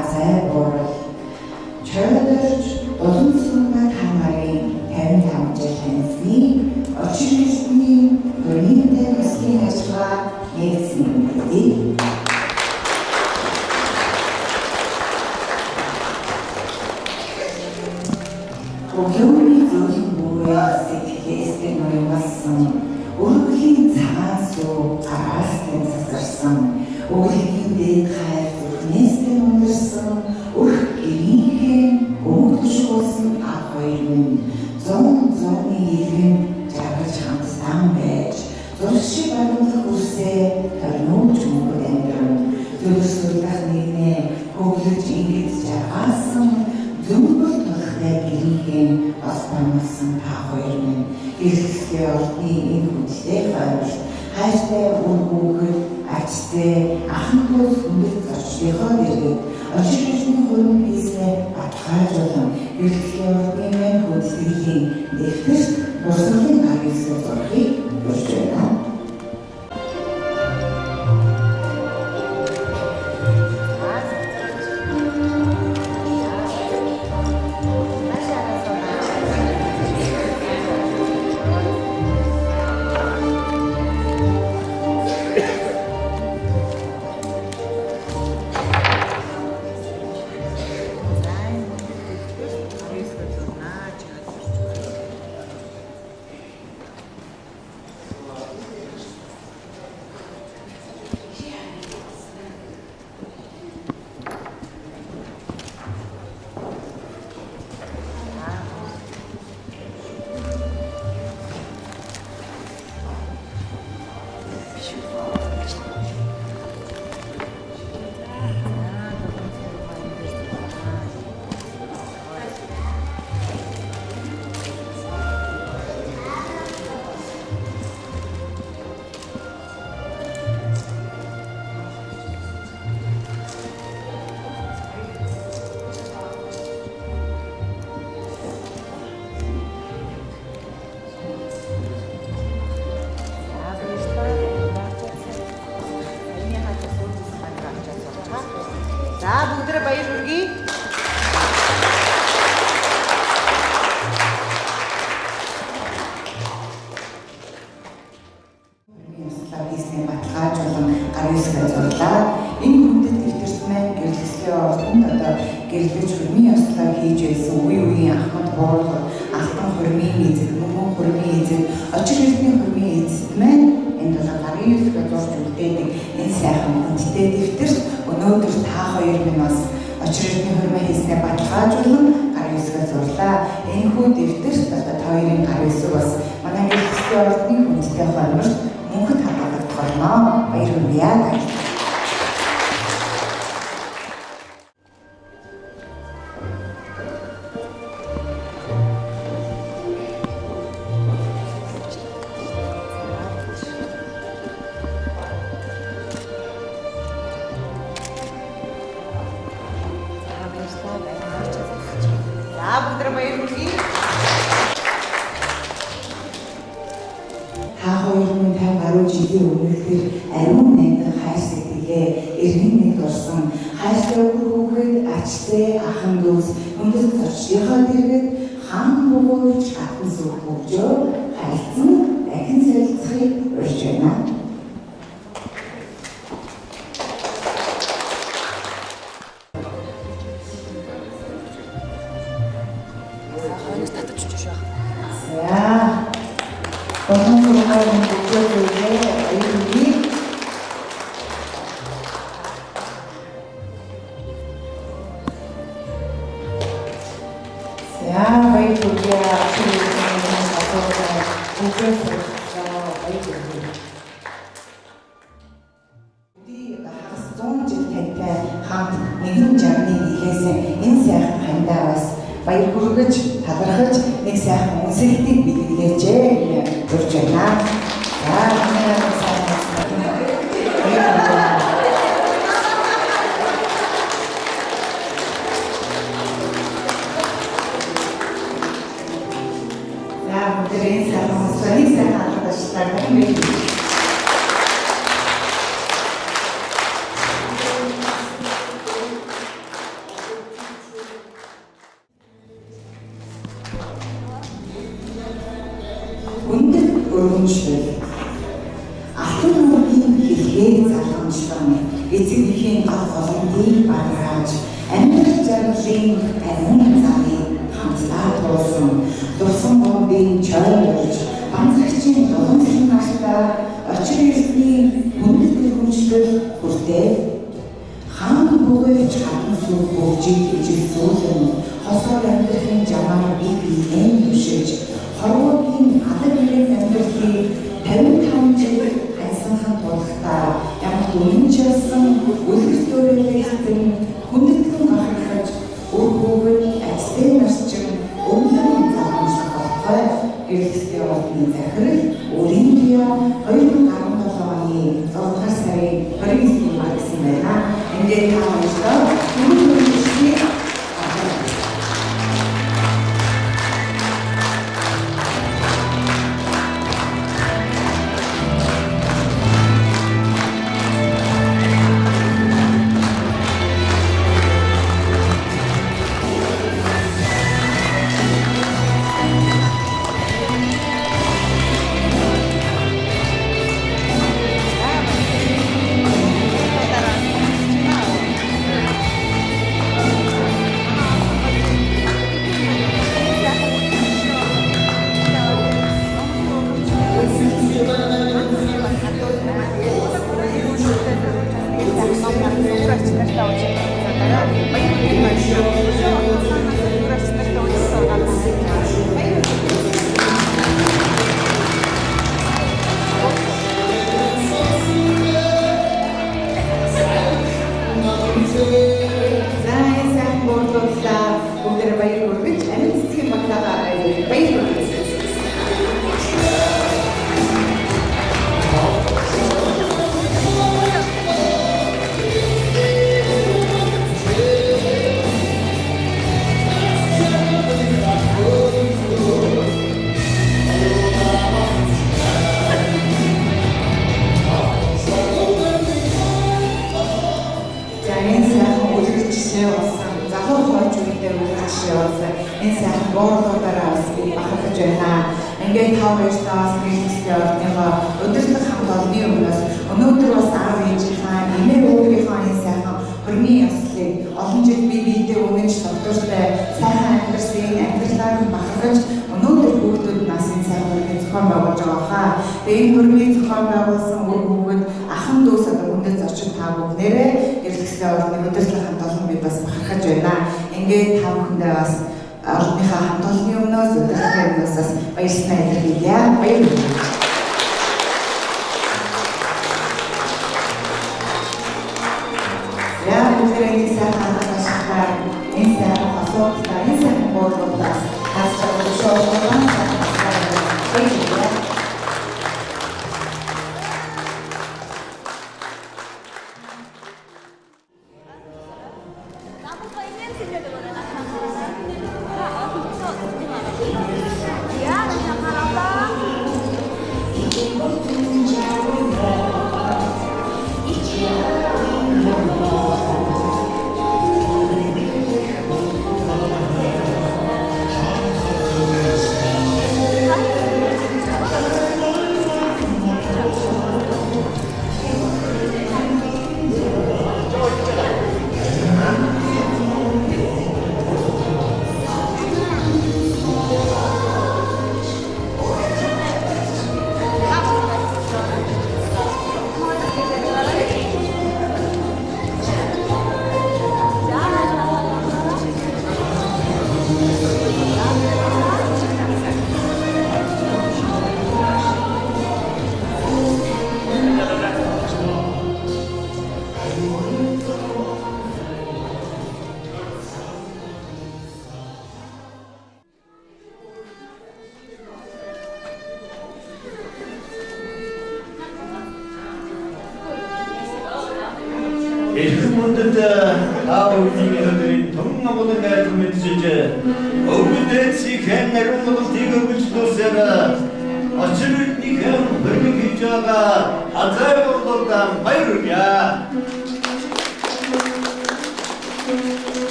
азай буурал чойдорч улан сүнга хамарын 55 жил таньсны очирхсны хөрмөнтэй мэсгийн ажиллагаа нэгсэн мэдээ. Өгөөний зөвхөн бүрээ сэтгэлээсээ ноёмсон өргөлийн цагаан суу араас тэнцэрсэн өгөөний дээд хайр зүрхнээсээ ундарсан өрх гэрийнхээ өмгөшүүлсэн ах хоёр минь зүүн иргэн жаргаж хамтсан байж зуршиг баруун хүрсээ төрнөж мөнгөд амьдран зөвсөлдөх нэгнээ хөглөж ингэж жаргаасан зөвхөн толхтой гэрийнхээ бас бамсан та хоёр минь эрхлээ орны энэ хүнтэй хайр хайртай өгөөгөл ачтай ахын дүүс хүндэт зорчлихоо дэргэд очирхсны хөрөн хийснээ батгайжуулан эрхлээ орны минь хүндэтгэлийн нэгтгэс бусдын гаргасан зургийг бүрж байна. бүгдээ баяр хүргэе. Славистны баталгаажуулан гарын үсгээ зурлаа. Энэ хүндэт дэвтэрсмэн гэрлэслийн ордонд одоо гэрлэж хөрмийн ёслол хийж байсан үеийн ахмад буурлал алтан хөрмийн эзэг, мөнгөн хөрмийн эзэг, очирхсны хөрмийн эзэд маань энэ бол гарын үсгээ зурж үлдээдэг энэ сайхан хүндтэй дэвтэрс өнөөдөр та хоёр минь бас очирхсны хөрмийн хийснээ баталгаажуулан гарын үсгээ зурлаа. Энэ хүү дэвтэрс одоо хоёрын гарын үсэг бас манай гэрлэслийн ордны хүндтэй хорморт мөнхөд хадгалагдах болно. Баяр хүргэе. Бүгдээ баяр хүргэе. Та хоёр минь 50 гаруй жилийн өмнөхөр ариун найдах хайр сэтгэлээ эргэн нэг орсон хайртай хүүхэд ачтай ахын дүүс өндөр зорчлихоо дэргэд хаан бөгөөж хатан сүх хөгжөө хайлтсан дахин солилцохыг урьж байна. Нэгэн жарны нийлээсэн энэ сайхан хандаас баяр хүргэж талархаж нэг сайхан үнсэлтийг бэлгэлээжээ гэж байна. хандлан эцэг эхийн гал боломжийг баргаж амьдрал зорилгын амин замыг хамтлаа дурсан бомбын чойролж банцагчийн дулаан настай очир ертний хүндэтгэл хүнчлэл хүртээ хаан бүгэж хатан сүг бүгжийг ижилсүүлэн хосоор амьдрахын жамаар биеийн түшиж хорвоогийн адаг ирэх амьдралыг 55 жил хайсанхан тулахтаа ямар үнэнчилсэн үлгэстөрөлтэй хүндэтгэн гаргаж өөргүйг ажлын нарчин өмнөний замшиг болохгүй гэрэлтэй болны захирал Олимпиа 2017 оны 6 сарын 29-ний марксан байна. Ингээд таамаглаа.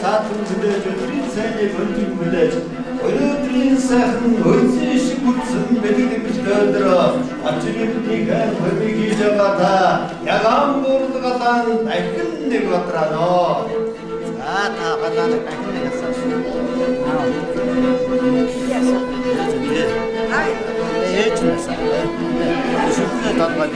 Saatun güle, ödülün seni, öldüm güle. очирын сайхан өлсөн шиг бүтсэн бидний бэлдөөдөр очирын бүтээгэн хөрмийг хийж байгаа та яг амбурдгалан дахин нэг батрано. За та гадаа дахин нэг ясаа. Ай, ээж насаа. Шүхнэ татгаж.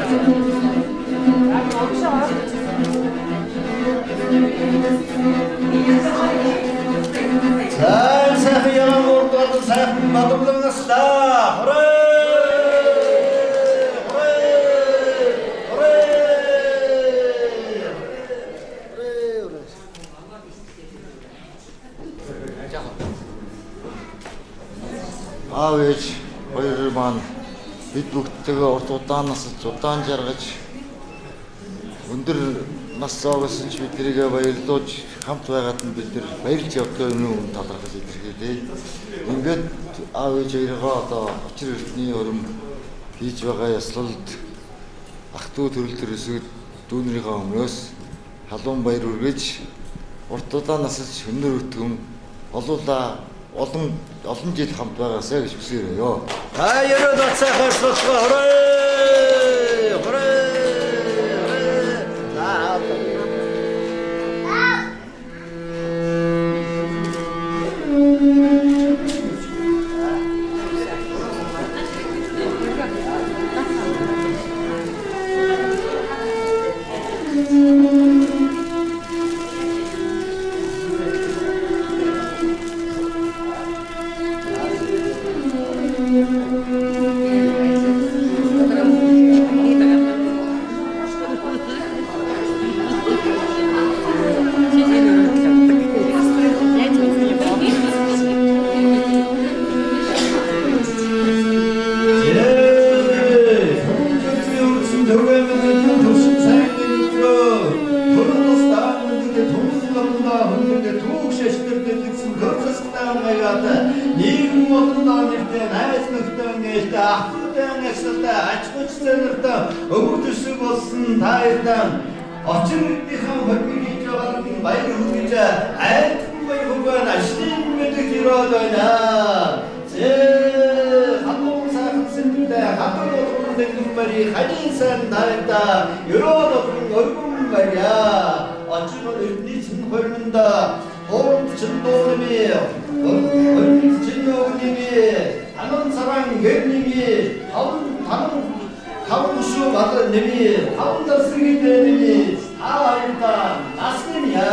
Сайхан яван урдгал сайхан бадамлангасла. Аав ээж хоёр маань бид бүгдтэйгээ урт удаанаас удаан жаргаж өндөр нас зоогосон ч биднийг баярлуулж хамт байгаад нь бид нар баярлж явдаг юм талархаж илэрхийлээ. Ингээд аав ээж хоёроо одоо очир ертний хурим хийж байгаа яслалд ах トゥ төрөл төрөсөд дүүнэрийнхээ өмнөөс халуун баяр үргэж урт удаанаас өндөр өтгөн олуулаа олон жил хамт байгаасаа гэж хүсээрээ. Та ерөөд сайхан слоцгоо хорой. Очирынхаа хөрмийг хийж байгаа нь баяр хүргэж айлтхан баяр хүргэн ашлын мэдээ төрөөд байна. Хатуун сайхан сэнтэ хатуун болгон дэнгэн бари хажин сан нарта ерөөд өргөн барья. Очирын эрдний чин хөрмөндө хоорт чин доонми хөрмөнд чин доонми анон саран гэрними тавшуу бадар нэми тавдасгийн нэми аайта наснимя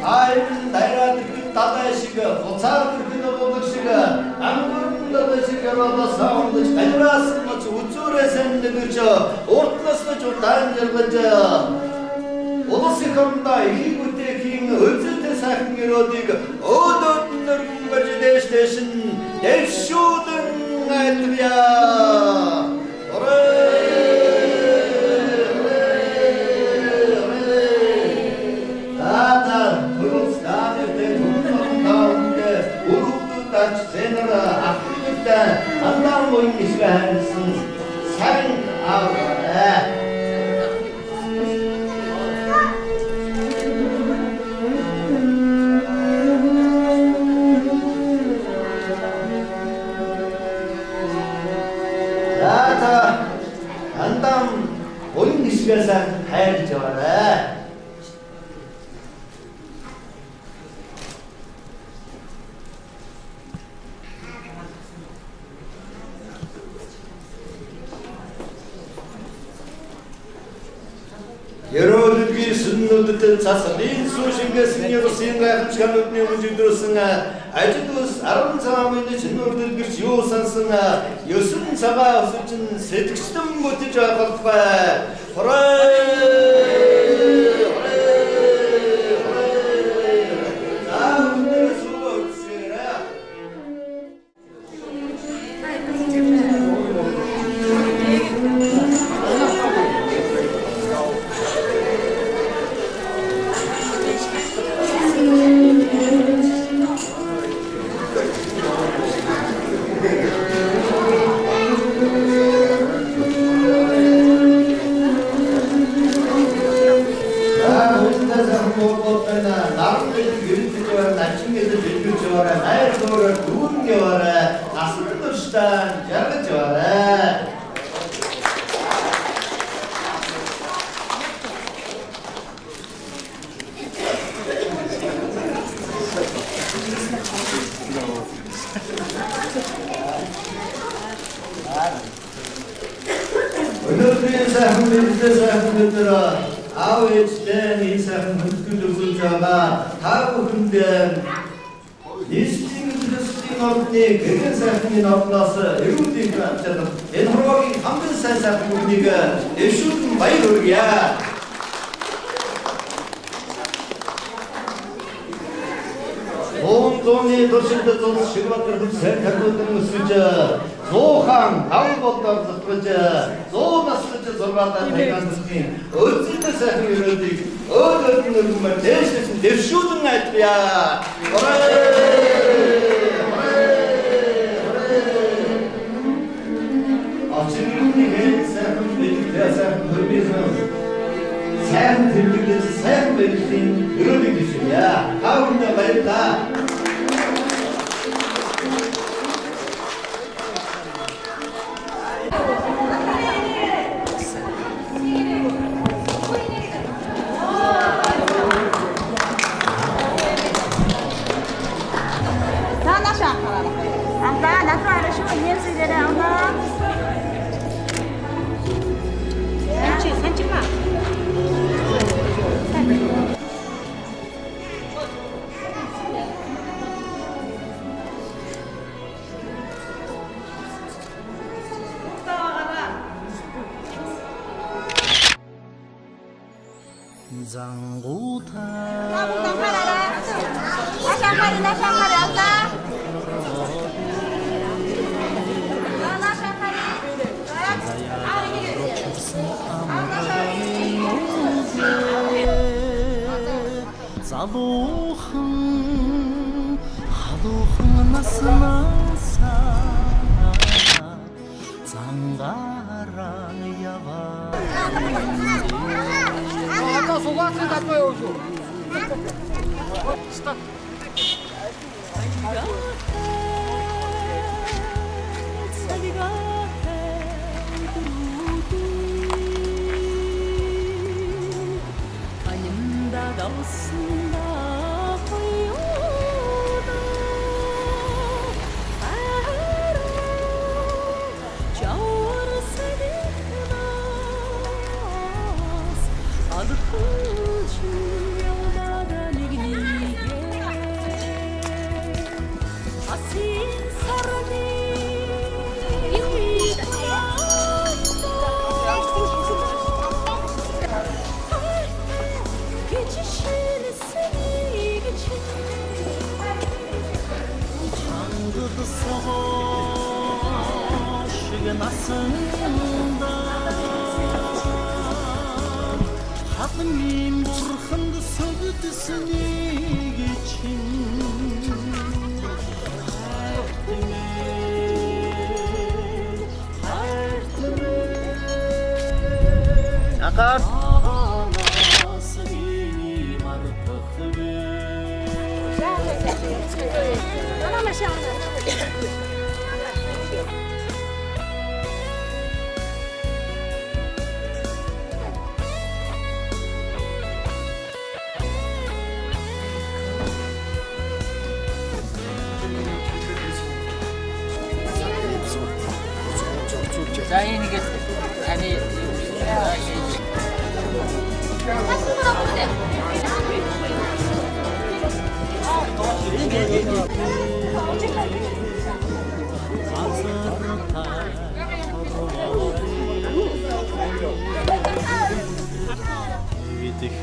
аайм дайраад татаа шиг гоцаар гэн бодог шиг амгурдаа шиг ороод саундж альраас мач үзүүрээсэн нэгэрч уртлаас ч удаан жаргаж улсынхамда их бүтэхийн өвзөлтэй сайхан гэрүүдийг өөдөөд нэргэн барж дэштэшин дэвшүүдэн айлбя. Андан мөн исгэнсэн сайн аваа. Яата андан мөн исгэнсэн хайрж аваа. Ерөөдгийн сүннүүдэд цасны сушингээс нэрсэн гайхамшигтны үнжидсэн ажилтус 10 цагаан минут сүннүүдэд гэрч юу сансан 9 цагаан өсөж сэтгчтэн бүтэж байгaalбай. Өнөөдрийн сайхан мэдээ сайхан өдөр аав ээжтэй нэг сайхан хөтгөл өгүүлж байгаа та бүхэндээ Исчингэрсийн орны гэрэн сайхны орноос эрүүдийг авчаад энэ хорвогийн хамгийн сайн сайхан бүхнийг дэвшүүлэн баяр хүргье. Зууны туршилт зурс Шигбатар хүссэн харгуудын өсөж 100хаан 5 болдоор зотгож 100 наслж 6-аар тагнаасны өөрсдөө сайхан өрөөдийг өөрөөр дээшээс дэвшүүлэн айтгая. Очирны сайхан мэдээ сайхан хөрмийсэн сайн тэмдэглэж сайн байдлын өрөөдийг дэвшүүлье. Таавд баярлалаа.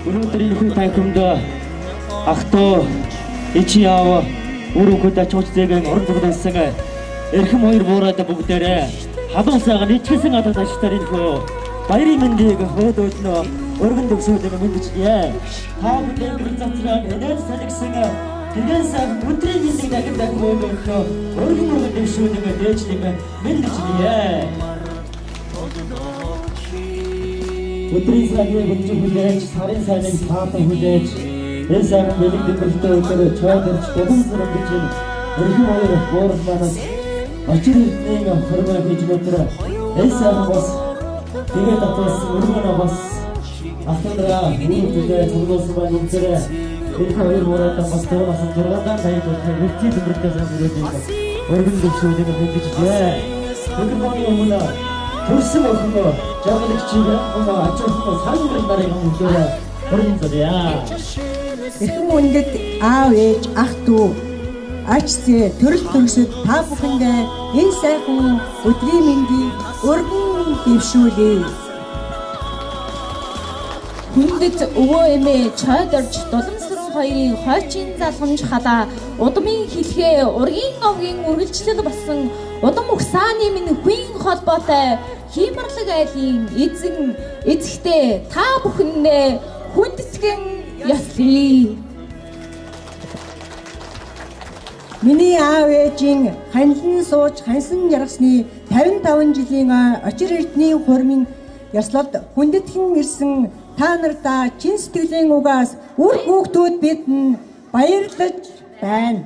Өнөөдрийн хүн танхимд ахтуу ичи яав өрөөгөө чууч зээгэн орон зөгдөлсөн эрхэм хоёр буураад бүгдээрээ халуун сайхан ичсэн адад ажилтаар инхөө баярын мэндийг хөөдөөднө өргөн төгсөөлөг мэдчихье. Та бүхэн гэр цацраг энерги салгисан тэгэн сайн өдрийн мэндийг дахин хөөдөөднө өргөн төгсөөлөг дээжлэг мэдчихье. Өдрийн цагийг болж хүлээж сарын сайныг таатан хүлээж энэ сайхан бэлэг дэвшилтэй өдөр чойдорч дулан зэрэг гэж өргөн хоёр буурал манаас очир ертөнцийн хөрмөө хийж өдөр энэ сайхан бас тэгээд атас өргөнөө бас ахтраа үүрэгтэй цуглуулсан байна үнээрээ энэ хоёр буурал бас тоонос 6-дан дайд үлчий дэврэлтэй сайн бүрээд өргөн дэвшүүлэг мэдчихлээ. Өнөөдөр оны өмнө төрсөн охин жаргалагчийг ачаалсан сарын нарыг өмгөөрэ хорин зорья. Эрхэм үндэт аав ээж ах дүү ачцээ төрөл төгсөд та бүхэндээ энэ сайхан өдрийн мэндийг өргөн дэвшүүлье. Хүндэт өвөө эмээ чойд орж дуламсран хоёрын хойчийн залгамж халаа удмын хэлхээ ургийн овгийн үргэлжлэл болсон удам ухсааны минь хүн холбоотой хиймарлаг айлын эзэгтэй та бүхэндээ хүндэтгэн яслий. Миний аав ээжийн ханилан сууж хансан жаргасны 55 жилийн очир эрдэнийн хуримын яслалд хүндэтгэн ирсэн та нартаа чин сэтгэлийн угаас үр хүүхдүүд бидэнд баярлаж байна.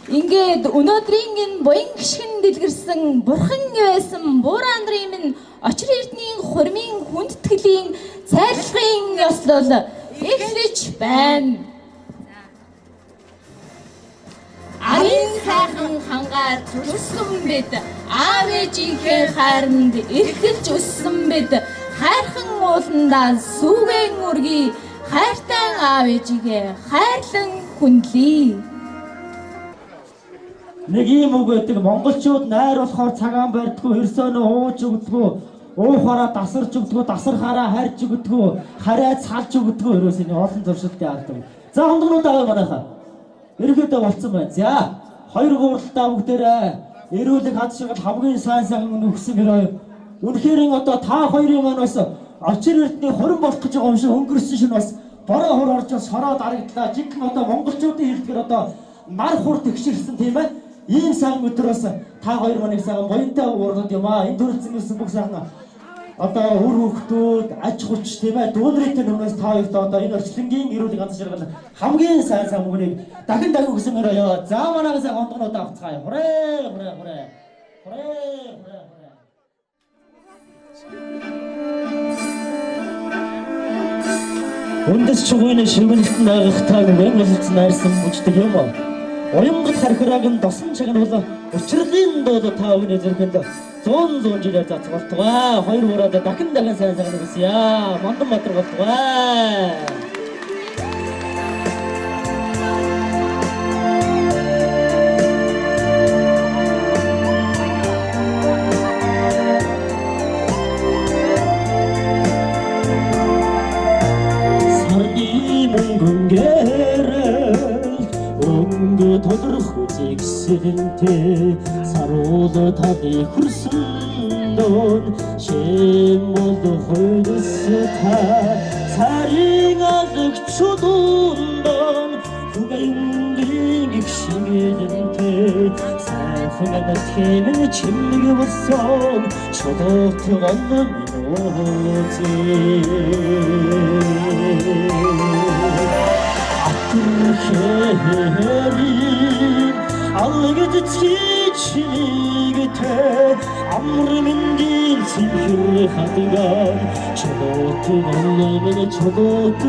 Ингээд өнөөдрийн энэ буян гიშгэн дэлгэрсэн бурхан байсан бууран нарын минь очир эрдэнийн хуримын хүндэтгэлийн цайлахын ёслол эхлэж байна. Арын сайхан хангаар төрсөн бид аав ээжийнхээ хайранд эрхэлж өссөн бид хайрхан ууландаа сүүгэн үргий хайртай аав ээжигээ хайрлан хүндлэе. Нэг юм үг гэдэг монголчууд найр болохоор цагаан барьдгүй хэрсөнөө ууж өгдөггүй уухаараа дасарч өгдөггүй дасархаараа харж өгдөггүй хараа салж өгдөггүй ерөөсөө олон зуршилтай алдав. За хондгонуудаа манайхаа ерөөдөө болцсон байна. За хоёр гуралтаа бүгдээрээ эрүүлэг хадшигт хамгийн сайн өгсөн гэрээ үнэхээр одоо та хоёрын маань бас очир эрдний хорин болох гэж байгаа юм шиг өнгөрсөн шин бас бороо хур орж сороо дарагдлаа. Жинхэнэ одоо монголчуудын хэлдгээр одоо нар хур тэгшэрсэн тийм ээ. Ийм сайн өдрөөс та хоёр манайг сайхан буянтай уургад юм аа. Энэ төрөлцсөн гэсэн бүх сайхан одоо үр хөвгтүүд аж хүч тийм ээ дүүнрийн өмнөөс та хоёрт одоо энэ орчлонгийн эрүүл ганц жаргал хамгийн сайн мөнгөнийг дахин өгсөн өрөө. За манайгаас хондгонуудаа авцгаая. Хүрээ. Үндэс чугойн шивнэлтэн агахтааг вэмлэлц найрсан бүждэг юм уу? Уянгат хархирааг нь досон чагнуул учирлын доод та өвний зэрхэнд 100 жилээр зацгалтгаа. Хоёр ураад дахин сайн өгсөе. Мандан батар болтугай. Тодорх үзэгсэнтэй саруула таны хүрсэн дон шиммол хойдсата сарын алгчудун түгэнгийн гişгэнтэй сайхан атхэмэн чимэг болсон чодот ганна минози алгад чичигтэй амрын дил сэлхэр хатган чодот ганна чодот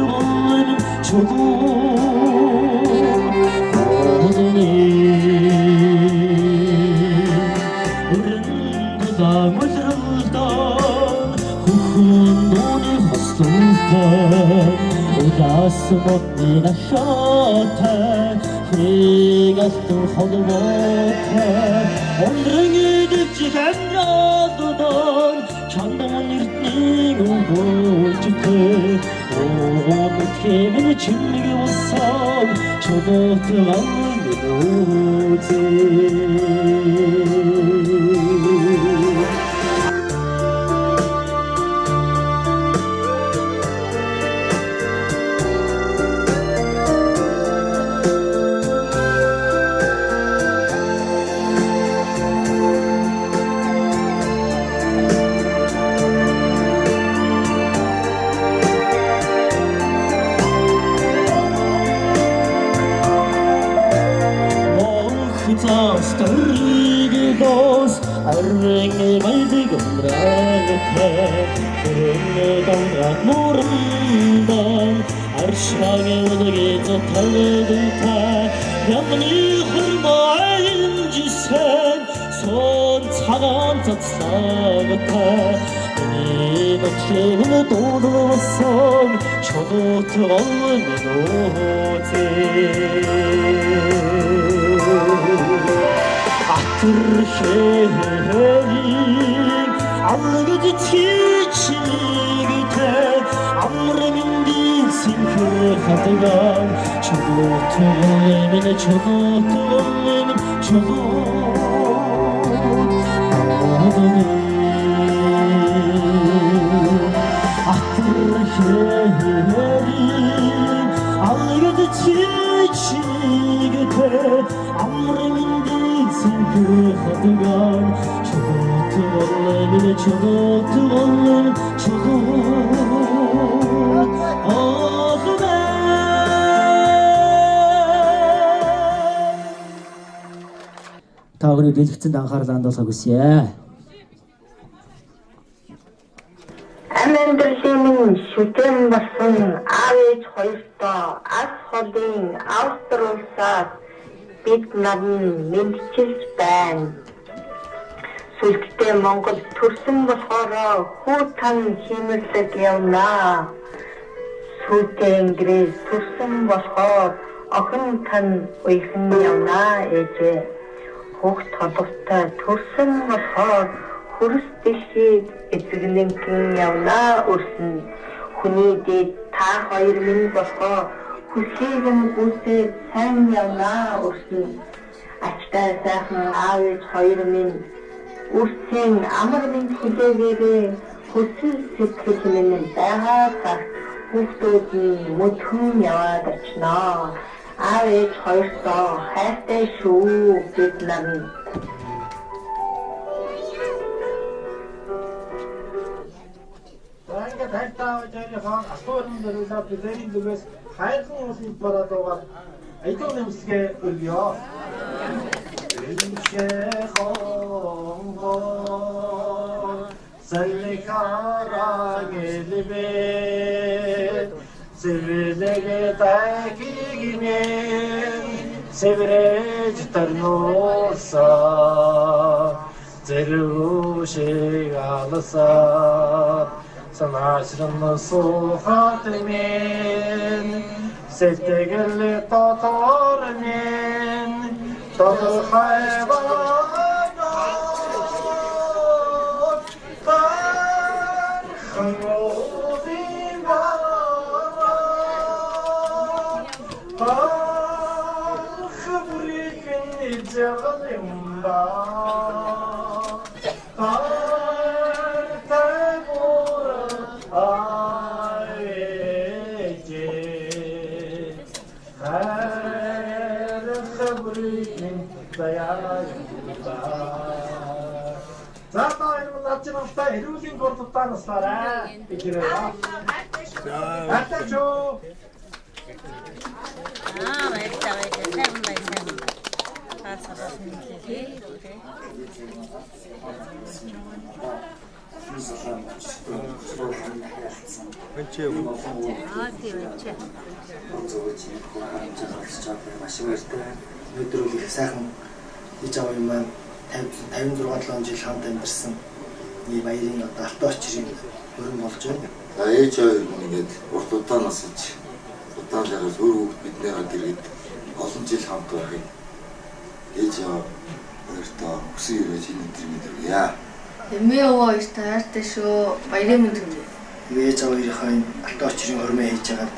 Udasmotni nashata Hrigastur холбоотой Ондрын идэж хамраадудан Чандан эрдний өгөөжтэй Оогод хэмэн чимэг усан Чодот ганн Arrengi maydig umragte Kırını damrak morundan Arşage odageta talgıta Yamni hırma ayıncı sen Son хагаан цацлагатай миний ночны дуулсан чулуут олмын Атэрхэрийн амлагд чичигтэй амрымдийн синхэр хатган чулуут олмын чулуут Атэрхэрийн амлагд чичигтэй амрымдийн синхэр хатган чулуут олмын чулуут Та бүхэн дэлгэцэнд анхаарал хандуулахыг хүсье. Амандрлын шүтэн болсон аав ээж хоёртоо ас холын австралиас бид нарны мэдчилж байна. Сүлгтэй Монгол төрсөн болохоор хүү тан химэрлэг явнаа. Сүлгтэй Ингээс төрсөн болохоор охин тан уйхан явнаа ээжээ. Хөх толготой төрсөн болохоор хөрс дэшийг эзэгнэнхэн явнаа өрсөн. Хүний дэд та хоёр минь болохоор хүсээгэн үсээ сайн явнаа өрсөн. Ачтай сайхан аав ээж хоёр минь үрсэн амар минь хүлээгээрээ хүсэл сэтгэл минь байгаа цаг хүүхдүүд нь мөдхөн яваад очноо. Аав ээж хоёртоо хайртай шүү бид нар. Ингээ тайлтаа жаахан асуурын дөрвөлөө бидний дүгээс хайрхан уулын бараад байгаа. Айдуу нэмсгээ өргөё. Саликарагелбе Севлеге тайкигимен Севреж тарноса Зеруши алса Санашрын сухатмен Севтегеле татармен Татар хайванат Хангодин бара Хабрикин иджагалимба За таа энэ начнамтай эрүүлийн гурдтаа наслаарай. Игээрээ. Атачо. Баярлалаа. Сайн байна. Таарсараа нэлээ. Бэнчээ. Тийм бэнчээ. Маш баяртай. Өнөөдөр их сайхан ээж аваа юм байна. 56 жил хамт амьдсан ийм баярын одоо алт очрын хөрөн болж байна. Ээж хоёр ингээд урт удаан насаж удаан жаргал өөр хүүхд биднээ гад ирээд олон жил хамт байхыг ээж хоёртоо хүсэн ирэж энэ өдрийг. Эмээ өвөө хоёртоо хайртай шүү. Баярын мэнд хүргэе. Ээж аваарынхаа алт очрын хөрмөө хийж байгаад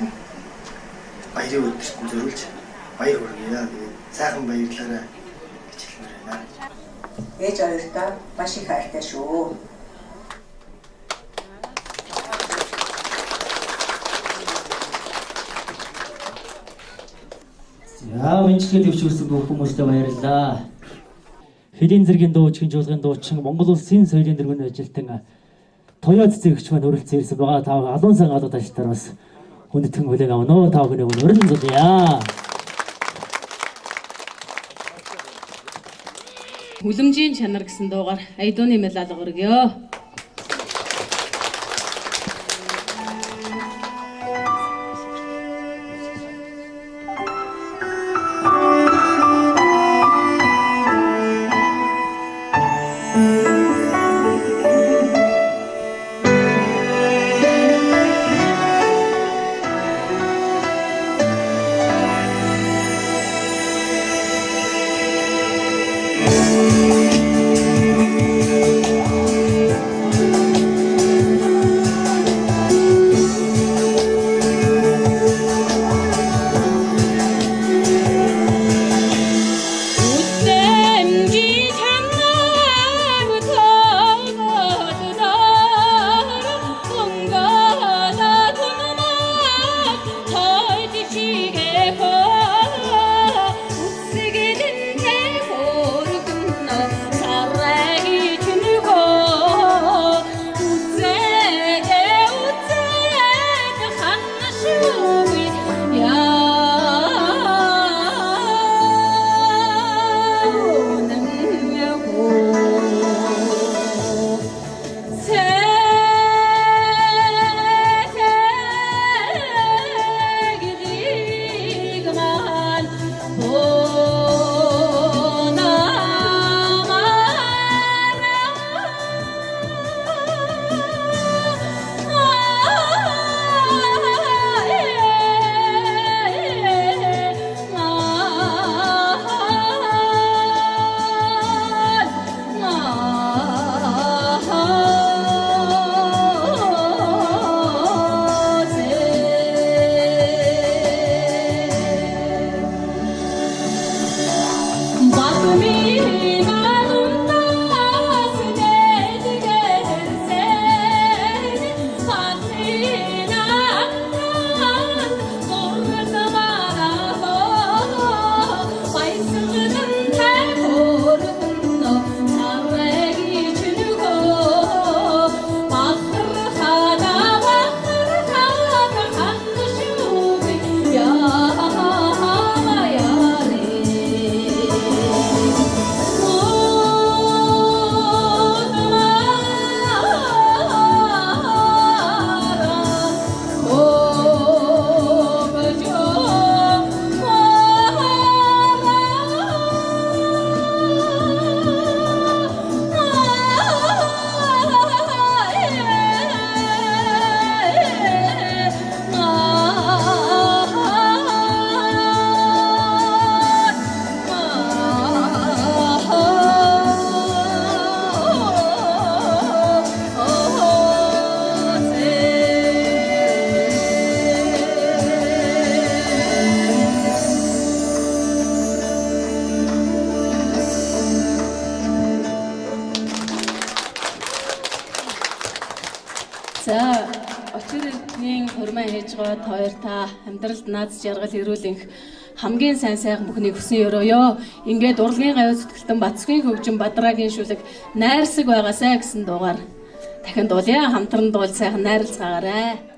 баярын өдөрт зориулж баяр хүргэе. Сайхан баярлалаа гэж хэлмээр байна. Ээж хоёртоо маш их хайртай шүү. Яа, менчгээд өвчүүлсэн бүх хүмүүстээ баярлалаа. Хэдийн зэргийн дуучин, жуулгын дуучин, Монгол улсын соёлын дэргэнд ажилтан Тоё цэцэгч маань өрөлцсөн ирсэн байгаа. Та алуун сан гадаад ажилтнаар бас хүндэтгэн хүлээн авна уу? Та бүхний өрөлн зулъя. Хүлэмжийн чанар гэсэн дуугаар Айдууны медаль өргөё. За очир эрдэнийн хурмаа хийж байгаа хоёр та амьдралд наад жаргал ирүүлэх хамгийн сайн сайхан бүхнийг хүсэн өрөөё. Ингээд урлагийн гавь зүтгэлтэн Бацгийн хөгжин Бадрагийн шүлэг найрсаг байгаасай гэсэн дуугаар дахин дуулъя. Хамтран дуул сайхан найрлцгаагаарай.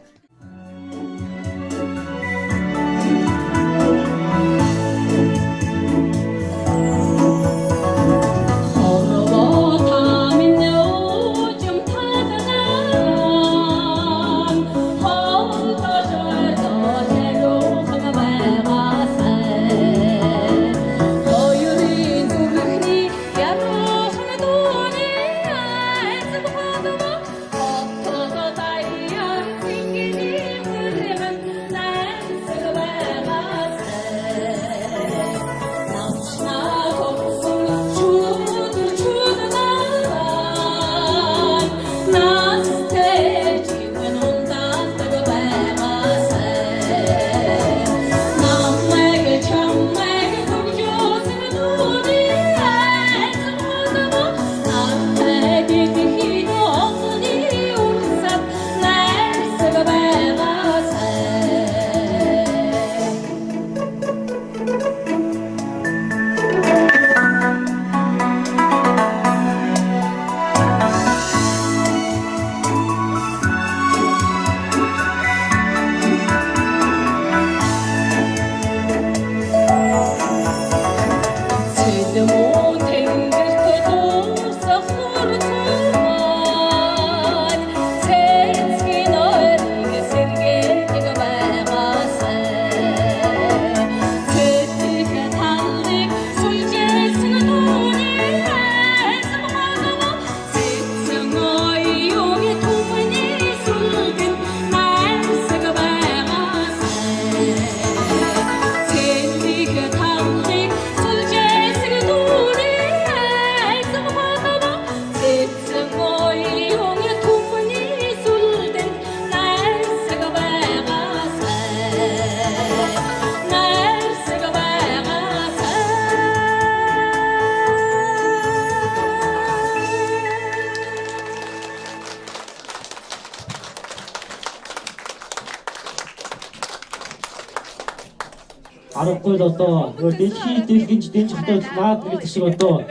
Аргагүй л одоо дэлхийн дэнж хотод наад гэдэг шиг одоо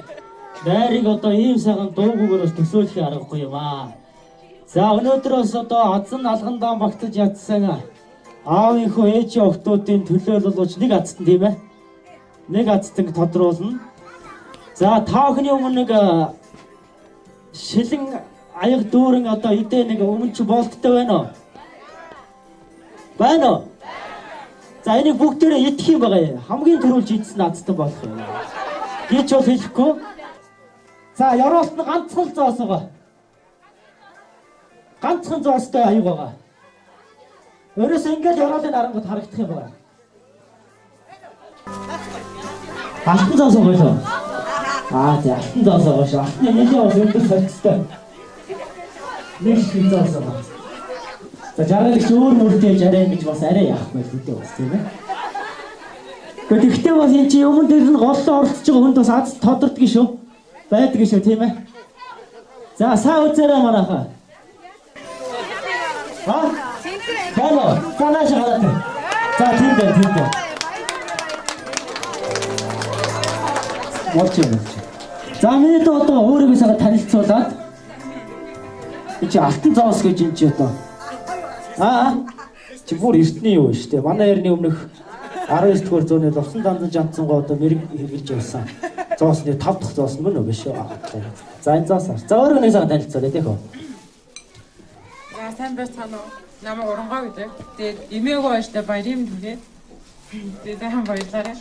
найрыг одоо ийм сайхан дуугүйгээр төсөөлөх аргагүй юм аа. За өнөөдөр бас одоо азан алгандаа багтаж ядсан аавынхөө ээжийн охтуудын төлөөлөлж нэг азтан тийм ээ. Нэг азтан тодруулна. За та бүхний өмнө нэг шилэн аяг дүүрэн одоо идэ нэг өмнө чи болттой байна уу? Байна уу? За энийг бүгдээрээ идэх юм байгаа юм. Хамгийн түрүүлж идсэн азтан болох юм. Гीч бол хэлэхгүй. За ёроолт нь ганцхан зоос байгаа. Ганцхан зоостой аяг байгаа. Өөрөөс ингээд ёроолын арангууд харагдах юм байна. Алтан зоос байгаа шүү. За алтан зоос байгаа шүү. Алтан нэлийн ус өндөр солилцтой. Нэг шиг зоос байгаа. За жаргалагч өөр мөртэй жараа гэж бас арай яахгүй хэвдээ бас тийм ээ. Гэхдээ бас энэ чи өмнө дээр нь голлоо оролцож байгаа хүнд бас аз тодордог шүү. Байдаг шүү тийм ээ. За сайн үзээрэй манайхаа. Бэло, цаанаа шагаад. За тийм дээ. Морч юм. За минь одоо өөрийгөө сайхан танилцуулаад чи алтан зоос гэж юм чи одоо. Чи бүр эртний юу штэ. Манай эртний өмнөх 19-р зууны лувсан дандан жамцсангоо одоо мэрэг хэрэгжилж явсан. Зоосны 5 дахь зоос мөн үү шүү. За энэ зоос. За өөрөө нэг сайхан танилцуулъя тэхөө. За сайн байцгаана уу? Намайг Оронгоо гэдэг. Тэгээд эмээгөө штэ баярын түгээ. Тэгээд хан баярлаарай.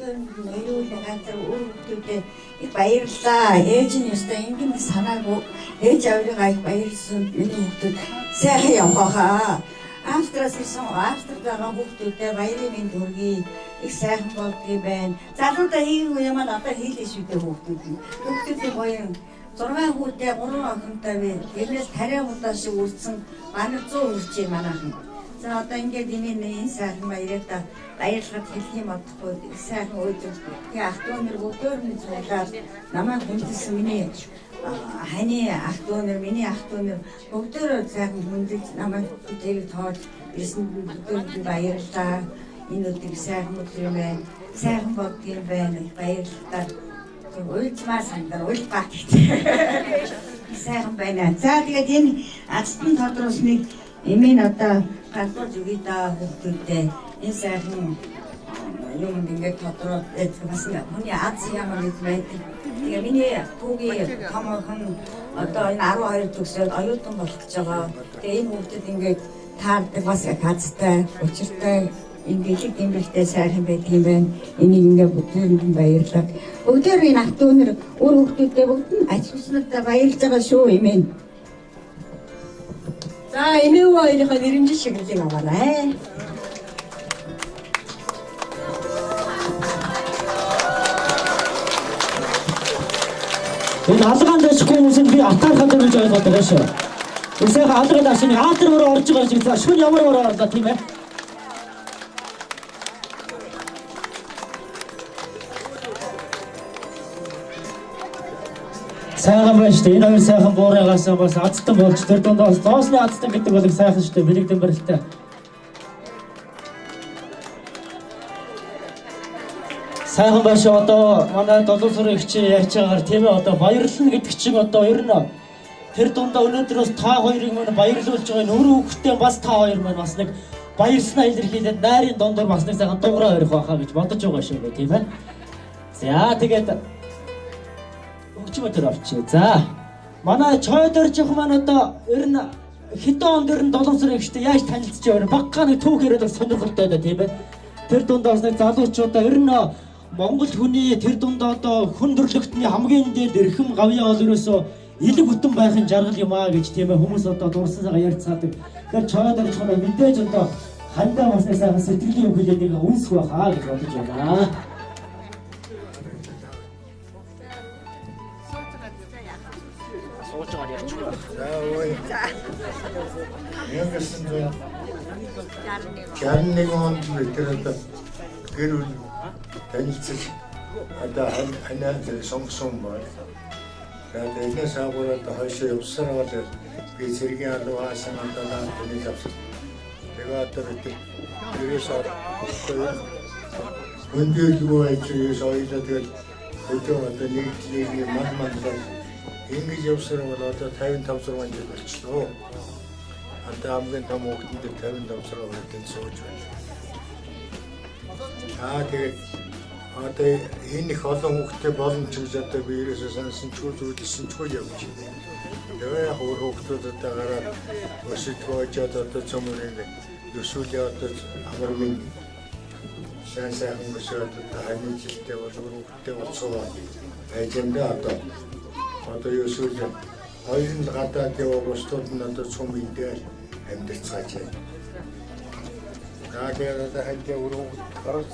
Ноёроо ганцаар өөртөө их баярлаа. Ээж нь өстой ингэн санаагүй ээж аврыгаа их баярлсан. Миний хүүхдүүд сайхан явхаа. Австраас ирсэн Австрид байгаа хүүхдүүдээ баярын мэнд хүргэе. Их сайхан болдгий байна. Залуудаа хийгээгүй юм аа одоо хийлээ шүү дээ хүүхдүүд. Хүүхдүүдийн баяр 6 хүүтэй 3 охинтой вэ. Тэрнээс тариа удаа шиг үрдсэн манай 100 үржээ манайхан. За одоо ингээд энэ сайхан баяраа баярлахад хэлэх юм бодохгүй сайхан өөдрөг. Тэгээ ах トゥ өнөр бүгдөө нь цуглаад намайг хүндэлсэн миний ханы ах дүү нар, миний ах дүү нар бүгдөө сайхан хүндэж намайг тэрийг тоож ирсэнд бүгдөө баярлалаа. Энэ өдөр сайхан өдөр юм байна. Сайхан бодгийн байна. Баярлалаа. Уйлмаа сандар уйлбаа гэдэг. Сайхан байна. За тэгээд энэ ацтан тодруулсныг эмийн одоо гадуур зүгий даа хүмүүстэй энэ сайхан юм ингээд тодруулж бас хүний аз ямар нэг байдаг. Тэгээ миний хүүгийн томоохон одоо энэ 12 төгсөөд оюутан болох гэж байгаа. Тэгээ энэ хүүхдэд ингээд таардаг бас хазтай, учиртай ингээд гэмбэлтэй сайхан байдаг юм байна. Энийг ингээд бүгдээр баярлалаа. Бүгдээр энэ ах дүү нар өөр хүүхдүүдээ бүгд нь ач хүснэртэй баярлж байгаа шүү эмээ. За эмээ хоёрын нэрмжил шиглэлийг аваарай. Энэ алгаан дэшгүй хүмүүсэнд би атаархад гэж ойлгоод байгаа шүү. Үсэйх алгын дашны аатар мөр орж байгаа шиг шүн ямар орлоо тийм ээ. Сайхан байна шүү дээ. Энэ хоёр сайхан буурайгаас бас азтан болж тэр дундаас доосны азтан гэдэг бол сайхан шүү дээ. Бинийг дэмбэрэлтэй. Сайхан байна шүү. Одоо манай долоо сурын хичээл ярьж байгаагаар тийм ээ одоо баярлна гэдэг чинь одоо ер нь тэр дундаа өнөөдрөөс та хоёрыг мань баярлуулж байгаа энэ өөр хүүхдээ бас та хоёр маань бас нэг баярснаа илэрхийлээд найрын дундуур бас нэг сайхан дуурай өрөх байхаа гэж бодож байгаа шүү дээ тийм ээ. За тэгээд өгчмөөр авчи. За манай чойдорч их маань одоо ер нь хэдэн он дэр нь долоо сурын хичээл яаж танилцж байгаа вэ? Баггаа нэг түүх яриад сонирхолтой да тийм ээ. Тэр дундаас нэг залуучуудаа ер нь Монгол хүний тэр дундаа одоо хүн төрлөختний хамгийн дээд эрхэм гавьяа бол ерөөсөө элэг бүтэн байхын жаргал юм аа гэж тийм ээ хүмүүс одоо дурсан сайхан ярьцгаадаг. Тэгэхээр чойд орж байгаа мэдээж одоо хандаа бас сайхан сэтгэлийн үг хэлээд нэг үнсэх байхаа гэж бодож байна. Сууж байгаа ярьж байна. За ой. Янгасан зөө. 61 онд тэр одоо гэр бүл танилцах одоо ханаа сонгосон байна. Тэгээд энэс агуулаад хойшоо явсаар бол би цэргийн албаа санаатаа тэнийг авсан. Тэгээд одоо бид ерөөсөө өндөргөө ажиж ойлоо тэгээд өдөө одоо нэг ман ингэж явсаар бол одоо 55 6 жил болчихлоо. Одоо хамгийн том хүүхдэд 55 6 хүртэл сууж байна. Тэгээд одоо энэ их олон хүүхдэд боломж гэж одоо би ерөөсөө сансан ч зүйлсэн ч явж байна. Тэгээ яг өөр хүүхдүүдэд гараад өсөлтгөөж одоо цөмөрийг өсүүлээ одоо амармын сайн хүмүүсүүд одоо хань жилдээ бол өөр хүүхдэд болцоо байжэндээ одоо өсүүл хоёрын гадаад яваа бусдууд нь одоо цөм идэл амьдцгааж байна. Тэгээд одоо хань өөр гарч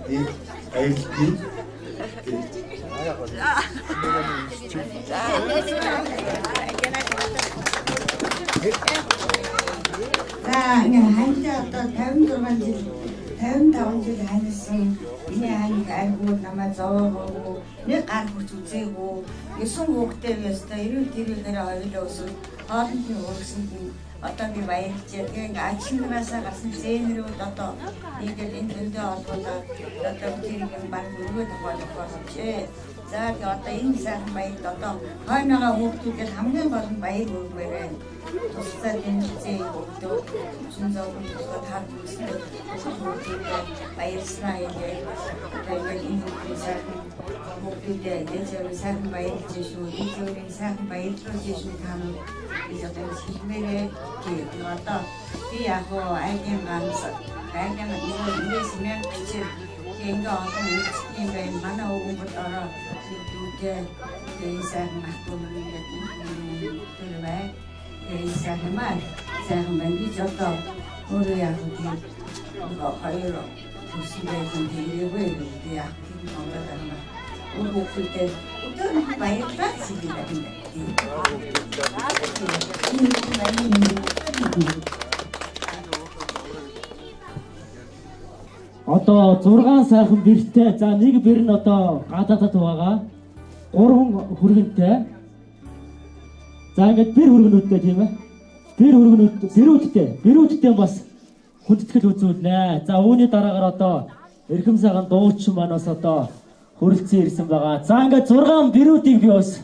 и айлтгий ханд одоо 55 жил ханьсан энэ хань айгуу намайг зовоогоо нэг гар хүч үзээгүй 9 хүүхдээ яста 90 тэрээр хоёулаа өсөв хоолны өргөсөнд одоо би баярлж яг ажлынгаасаа гарсан зээнрүүд одоо нэгэл энэ төндөө олгоод одоо тэрийг баг өргөд болгочихжээ. За тэгээ одоо энэ сайхан баярд одоо хойноогоо хүүхдүүдэд хамгийн гол нь баяр хүргэмээр байна. Тусдаа дэмжээ өгдөө зүүн зовлон тусдаа таар үзсэн хүүхдүүдэд баярлснаа хэлээ. Одоо энэ сайхан хүүхдүүдэд дэжээ сайхан баярлж шүү. Дэжээ сайхан баярлуулж шүү таамаг би одоо хэлмээрээ тэгээд одоо би яг айгийн ганц айгийн нэг мянга гэж ингээ олон юм байна. Манай өвгөд ороо дүүгээ энэ сайхан ахтуул ингээд тэр бай. Энэ сайхан маа сайхан бэнди жото өөрөө яг тийм хоёр төсвөө хийгээгүй яг тийм болоод байна. Өвгөдтэй өдөр баярлалаа хийгээд Одоо 6 сайхан бэртэй. За нэг бэр нь одоо гадаадад байгаа. 3 хүргэнтэй. За ингээд бэр хөргөнүүдтэй тийм ээ. Бэр хөргөнүүд бэрүүдтэй бас хүндэтгэл үзүүлнэ. За үүний дараагаар одоо эрхэм сайхан дуучин маань бас одоо хөрөлцөн ирсэн байгаа. За ингээд 6 бэрүүдийг би бас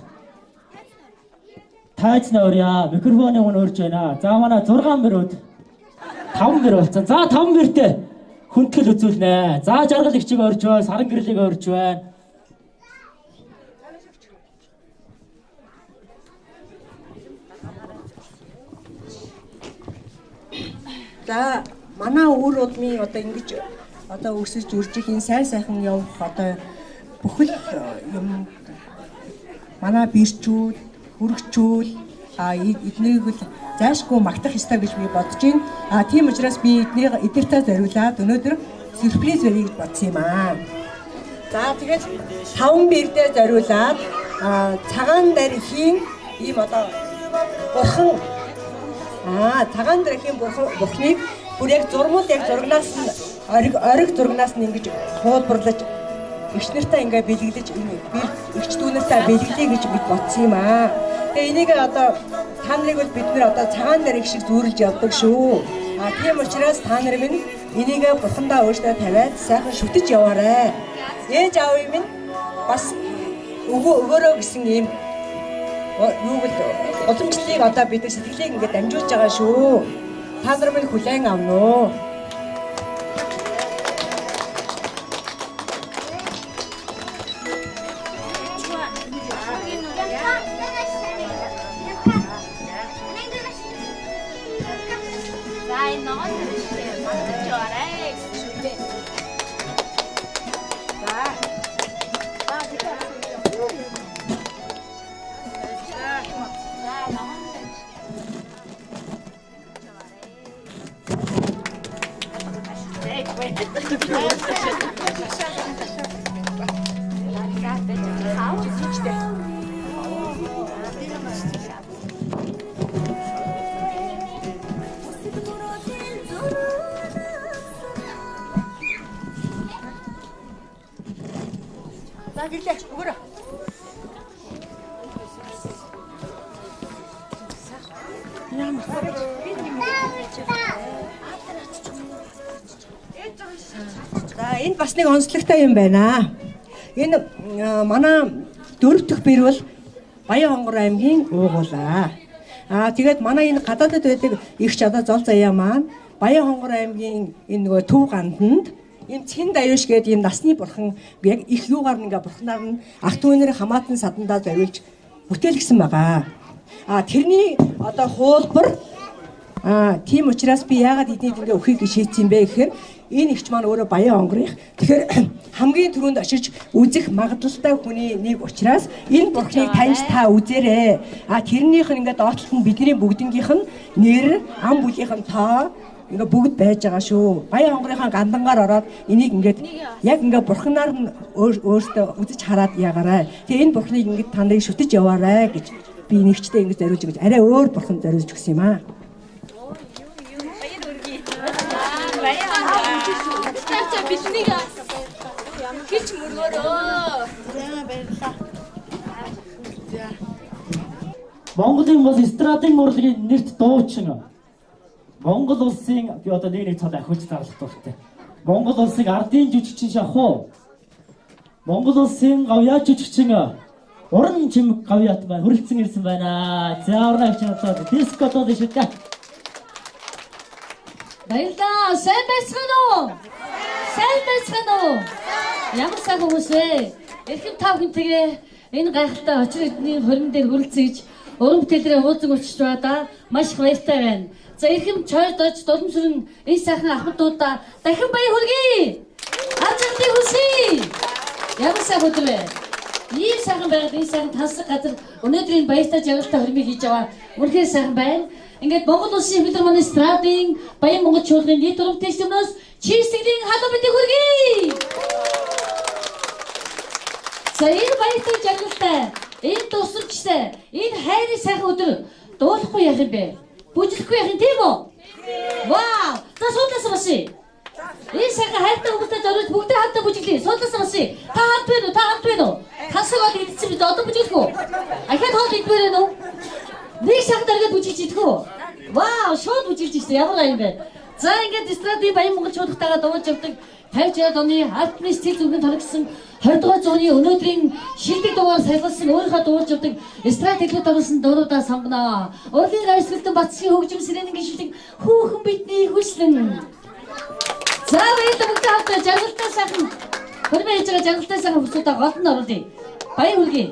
тааж наврья. Микрофоныг өрж байна. За манай 6 бэрүүд 5 бэр болсон. За 5 бэртэй хүндэтгэл үзүүлнэ. За жаргал игчиг орж байна. Саран гэрлийг орж байна. За манай өвөр удмын одоо ингэж одоо өсөж үржих энэ сайн сайхан явах одоо бүхэл юм манай бэрчүүд, хүргчүүл эднийг л зайшгүй магтах ёстой гэж би бодож байна. Тийм учраас би эднийхээ зориулаад өнөөдөр сюрприз барья гэж бодсон юм аа. За тэгээд 5 бэрдээ зориулаад цагаан дархийн ийм одоо бурхан цагаан дархийн бурхныг бүр яг зурмал яг зургнаас нь ориг зургнаас нь ингэж хуулбарлаж эгч нартай ингээ бэлгэлж эгч дүүнэртэй бэлгэлье гэж бид бодсон юм аа. Тэгээ энийг одоо та нарыг бол бид нэр одоо цагаан дарих шиг зүүрлж явдаг шүү. Тийм учраас та нар минь энийг бурхандаа өөртөө тавиад сайхан шүтэж яваарай. Ээж аав минь бас өгөөрөө гэсэн юм юу гэл уламжлалыг одоо бид сэтгэлийг ингээд дамжуулж байгаа шүү. Та нар минь хүлээн авна уу? За энэ бас нэг онцлогтой юм байна. Энэ манай 4 дахь бэр бол Баян-Хонгор аймгийн уугуулаа. Тэгээд манай энэ гадаадд байдаг их чадаа зол заяа маань Баян-Хонгор аймгийн энэ нөгөө төв ганданд ийм цэн даюуш гэдэг ийм насны бурхан яг их юугаар ингээ бурхнаар нь ах түүнэр хамаатан садандаа зориулж бүтээлгсэн байгаа. Тэрний одоо хуулбар тийм учраас би яагаад эднийг ингээ өхийг шийдсэн бэ гэхээр энэ ихч маань өөрөө Баян-Хонгорын. Тэгэхээр хамгийн түрүүнд очиж үзэх магадлалтай хүний нэг учраас энэ бурхныг таньж та үзээрэй. Тэрнийх нь ингээ доотлолт нь бидний бүгднгийнх нь нэр, ам бүлийнх нь тоо ингээ бүгд байж байгаа шүү. Баян-Хонгорынхаа гандангаар ороод энийг ингээд яг ингээ бурхнаар нь өөртөө үзэж хараад ягаарай. Тэгээ энэ бурхныг ингээд та нарыг шүтэж яваарай гэж би нэгчтэй ингэж зориулж гэж арай өөр бурхан зориулж өгсөн юм аа. Биднийг хич мөрөөрөө. Баярлалаа. Монголын бол эстрадын урлагийн нэрт дуучин. Монгол улсын би одоо нэг цол ахиулж зарлах дуртай. Монгол улсын ардын жүжигчин шахуу. Монгол улсын гавьяа жүжигчин уран чимэг гавьяат маань хөрөлцөн ирсэн байна. За орногч одоо диско дуу шүү дээ. Баярлалаа. Сайн байцгаана уу? Сайн байцгаана уу? Ямар сайн хүмүүс вэ? Эрхэм тав хүнтэйгээ энэ гайхалтай очир эдний хорин дээр хөрөлцөж уран бүтээлрээ уулзах учирч байгаа маш их баяртай байна. За эрхэм чойд дож дулмсрын энэ сайхан ахмадуудаа дахин баяр хүргэе. Ажигтыг хүсье. Ямар сайн өдөр вэ? Ийм сайхан байгаад энэ сайхан тансаг газар өнөөдрийн баяртай жаргалтай хоримыг хийж байгаа. Үнэхээр сайхан байна. Ингээд Монгол улсын филармоны страдын Баян Монгол чуулганы нийт уран бүтээлчнээс чийсглийн халуун мэдээ хүргэе. За энэ баяртай жаргалтай, энэ тусламжтай, энэ хайрын сайхан өдөр дуулахгүй яах юм бэ? Бүжиглэхгүй яах юм тийм үү? Вау! За суудлаас басъя. Энэ сайхан хайртай хүмүүстэй зориулж бүгдээ хамтдаа бүжиглэе. Суудлаас басъя. Та хамт байна уу? Та хамт байна уу? Тасаг бол идсэн бид одоо бүжиглэх үү? Ахаад хоол идмээр байна уу? Нэг цаг дараагаад үжилж идэх үү? Вау, шууд үжилж ирсэн. Ямар аян бэ? За ингээд эстрадын баян монголчуудтайгаа дуулж явдаг 50-60 оны альпны стил зүгэн торгсон 20 дугаар зууны өнөөдрийн шилдэг дугаар сайлгасан өөрийнхөө дуулж явдаг эстрад хэлбэрт оруулсан дууруудаа сонгоно. Урлагийн гайсгэлтэн Батцгийн хөгжим сэрээний гişлдэг хүүхэн бидний хүслэн. За баярлалаа бүгд хамтдаа жаргалтай сайхан хөрмөө хийж байгаа жаргалтай сайхан хүмүүсүүдээ голд нь оруулъя. Баян хүргэе.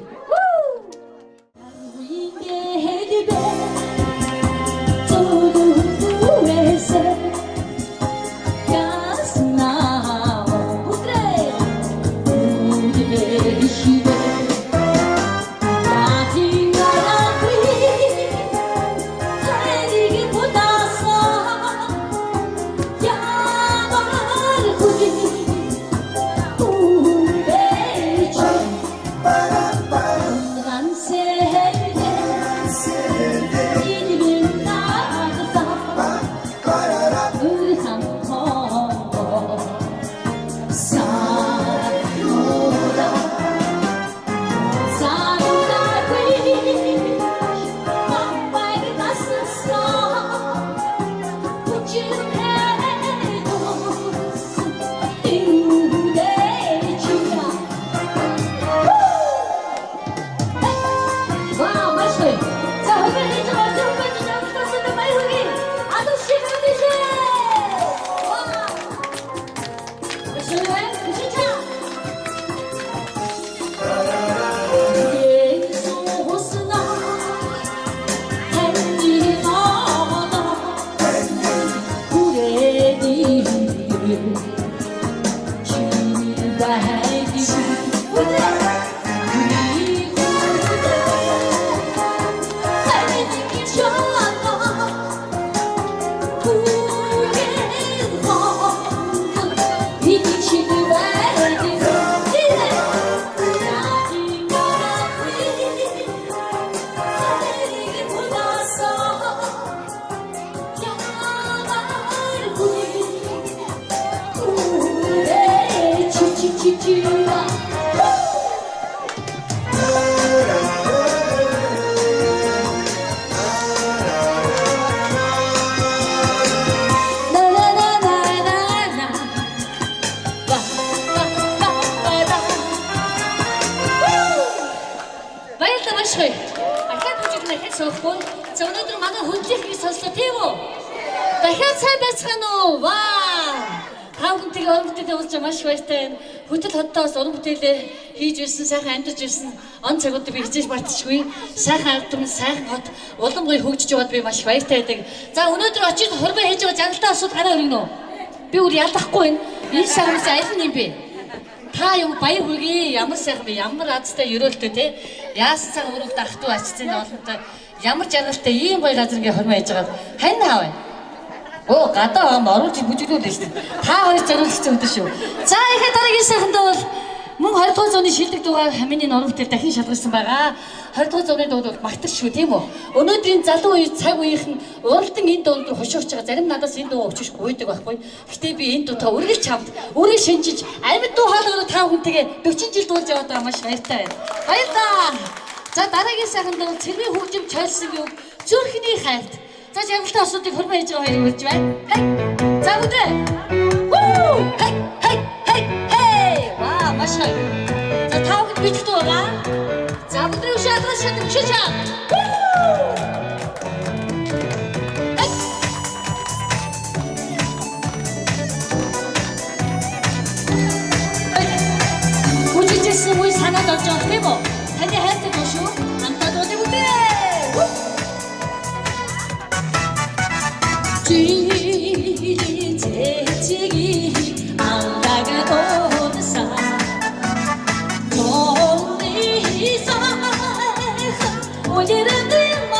Хөтөл хотоос уран бүтээлээ хийж ирсэн, сайхан амьдарч ирсэн он цагуудыг би хизээж мартчихгүй. Сайхан ардам, сайхан хот улам гоё хөгжиж яваад би маш баяртай байдаг. За өнөөдөр очиж хурмаа хийж байгаа жаргалтай асууд гараа өргөнө үү? Би өөр ялахгүй байна. Энэ сармаас аль нь юм бэ? Та юу баяр хүргэе. Ямар сайхан бэ? Ямар азтай өрөөлтөө те. Яасан цаг өрөөлт ахтуу ачцын олонтой ямар жаргалтай ийм гоё газар ингээ хурмаа хийж байгаа. Хань наав вэ? Оо гадаа оруулж бүжиглүүлээ шүү дээ. Та хоёр зориулсан өдөр шүү. За ихэ дараагийн сайхандаа бол мөн 20 дугаар зууны шилдэг дугаар хамины уран бүтээл дахин шалгарсан байгаа. 20 дугаар зууны дуу бол магтар шүү тийм үү? Өнөөдрийн залуу үе цаг үеийнхэн уралдан энэ дуунд хошуурч байгаа. Зарим надаас энэ дуу өвчөж гуйдаг байхгүй. Гэтэ би энэ дуутай үргэлж чамд өөрөө шинжиж амьд дуу хоолойгоо та хүнтэйгээ 40 жил дуулж яваад байгаа маш баяртай байна. Баярлалаа. За дараагийн сайхандаа бол цэргийн хөгжим чойлсон үг зүрхний хайлт. За жаргалтай асуудыг хурмаа хийж байгаа хоёр үрж байна. Хай. За бүдээ. Вуу! Хай хай хай хай. Ваа маш гоё. За тавд бич дуугаа. За бүдээ ушаалгаж шатах шичаа. Үжижсэн үе санаад орж байгаа юм уу? Таны хайртай дуу шүү. Хамтдаа дуудаа бүдээ. 주인 재치기 안다가 도사 돈이사 오늘은 내마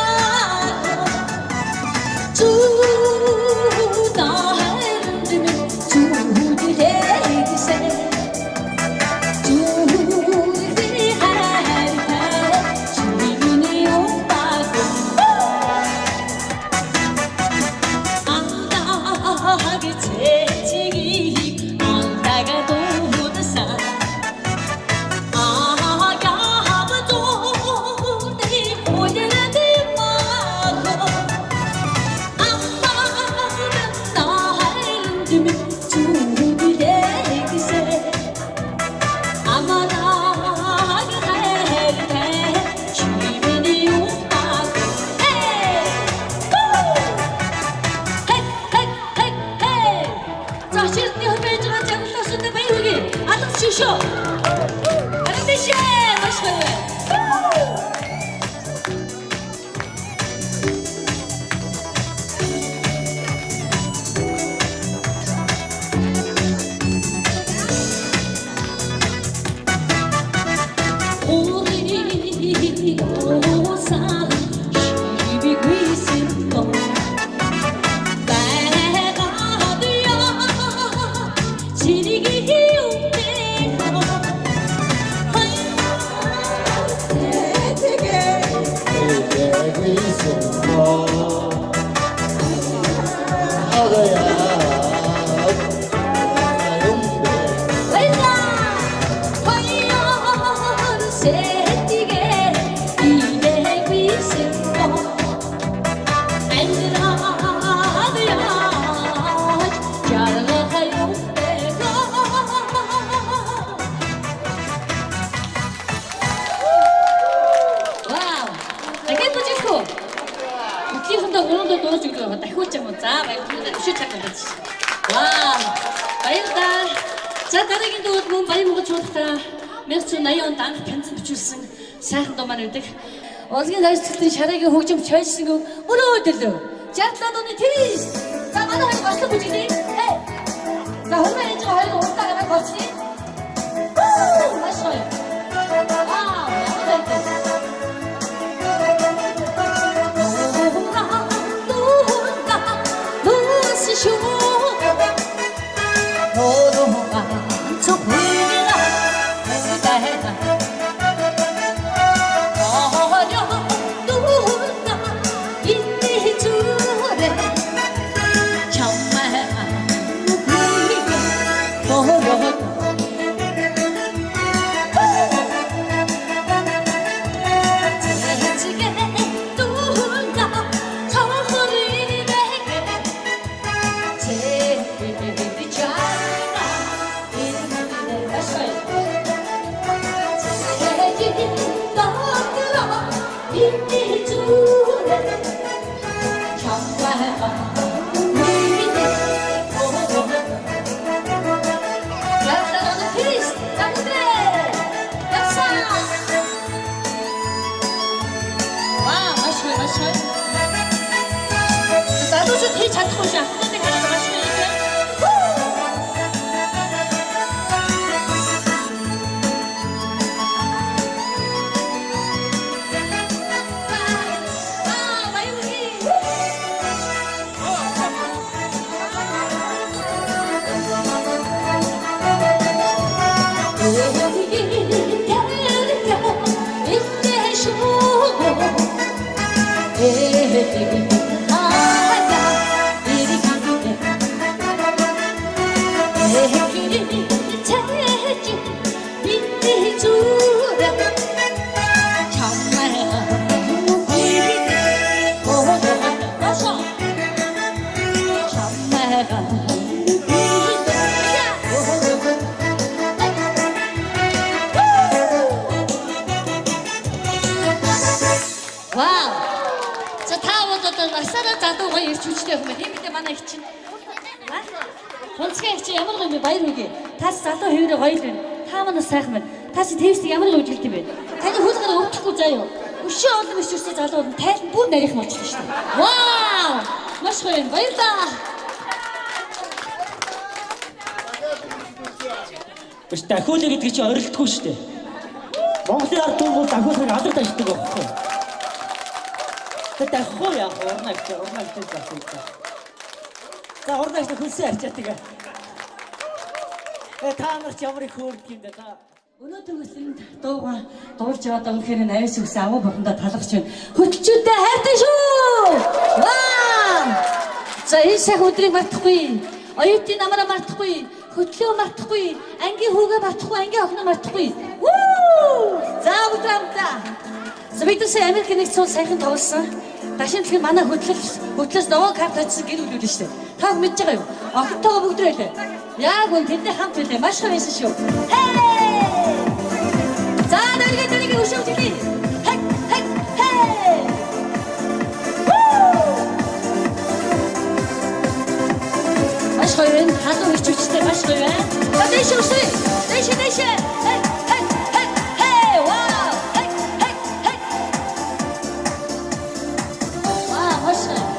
주나한드면 주들에게세 주들이 하리하 주인이 오빠고 하게 재치기 안다가 도사 아야도 내 오늘은 өрөөндөө дууж өгөх байгаа дахиуч юм уу? За баярлалаа. Өшөө чагнаж. Вау. Баярлалаа. За дараагийн дууд мөн Баян Монгол чуулгатаа 1980 онд анх танзан бичүүлсэн сайхан дуу маань үүдэг. Урлагийн хайрцагтын шараагийн хөгжим чойсон өрөөдөл. Жаатлаа дууны твист. За манай хоёр гослон бүжиглээ. За хөрмөө ээж хоёр уустаа гараад болчихъя. Маш гоё. Вау. Дахиулаа гэдэг чинь орилдохгүй шүү дээ. Монголын ард түмэн бол дахиулахыг алдарт ашигладаг байхгүй. Тэгээд дахиул яах вэ? Урнагч заасан. За урнагч хөлсөө арчаад тэгээ. Та нар ч ямар их хөөрдөг юм да та. Өнөөдөр хүсэнд дуугаа дуулж яваад өнөхөр найс үс аваа бурхандаа талархаж байна. Хөтөлчүүдээ хайртай шүү. Вау! За энэ сайхан өдрийг мартахгүй. Оюутны намаараа мартахгүй. Хөтлөө мартахгүй, ангийн хүүгээ мартахгүй, ангийн охиноо мартахгүй. За бүгдээ. За бид үсээ Америк нэгдсэн улс сайхан тоглосон. Дашин дэлхийн манай хөтлөөс нөгөө карт очсон гэр бүл үлээ шүү дээ. Та мэдж байгаа юу? Охинтойгоо бүгдрээ лээ. Яг үн тэндээ хамт үлээ. Маш гоё байсан шүү. За дөрөг өшөөжлээ. Маш гоё байна. Халуун их хүчтэй маш гоё байна. За дэше өсөй. Дэше. Вау. Вау, маш гоё.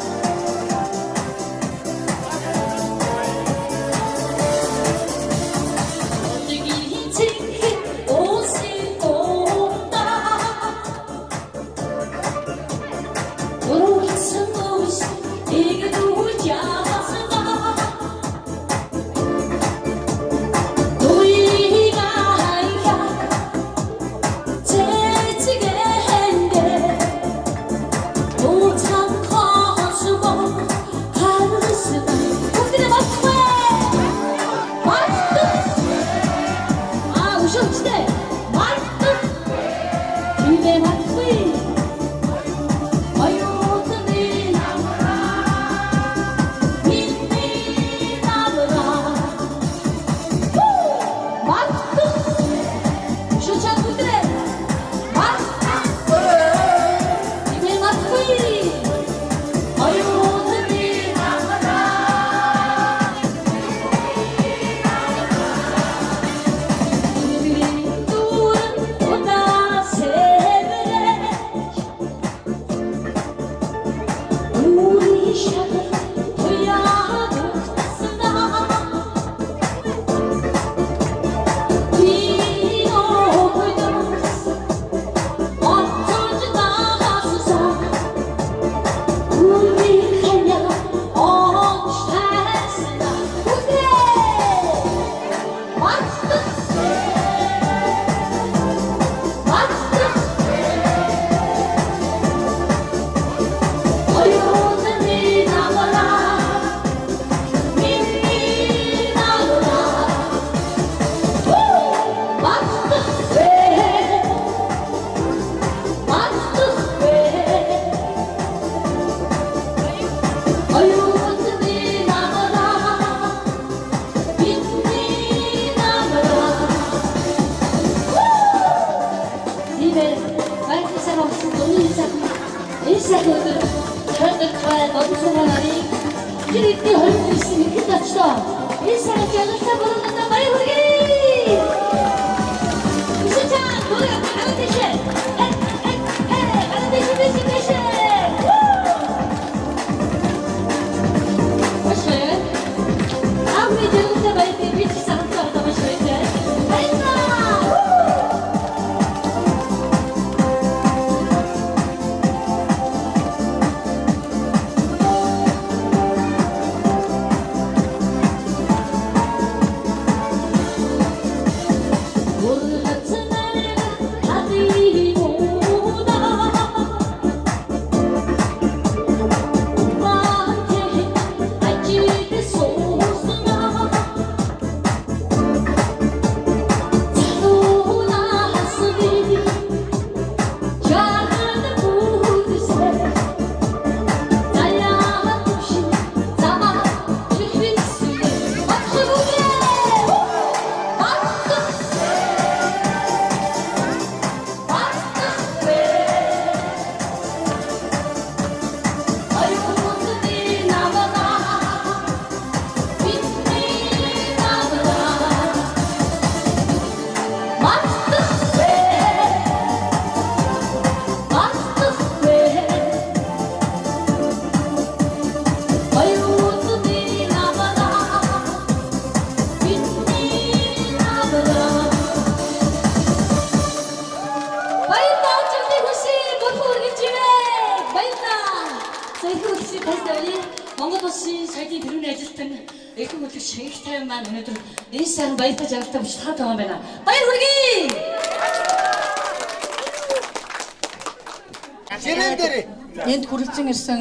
Энд хүрэлцэн ирсэн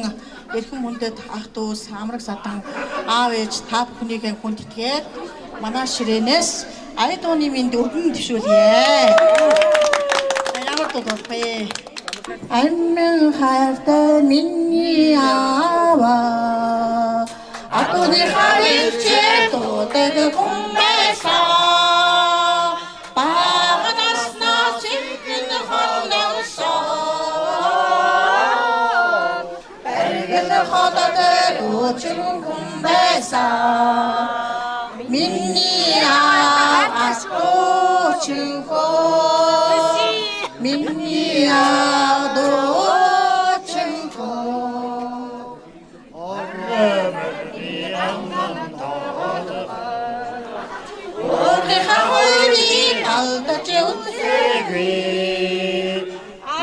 эрхэм хүндэт ах дүүс амраг садан аав ээж та бүхнийхээ хүндэтгээд манай ширээнээс ая дууны минь өргөн төвшүүлье. Ямар дуу бэ? Амин хайртай миний аава атуны харилчээ дуудаг хүн байсан. Миний аавас очинхо миний аавдочинхо орэмэни амнантаа орэ хаври алдаж үтсэгүй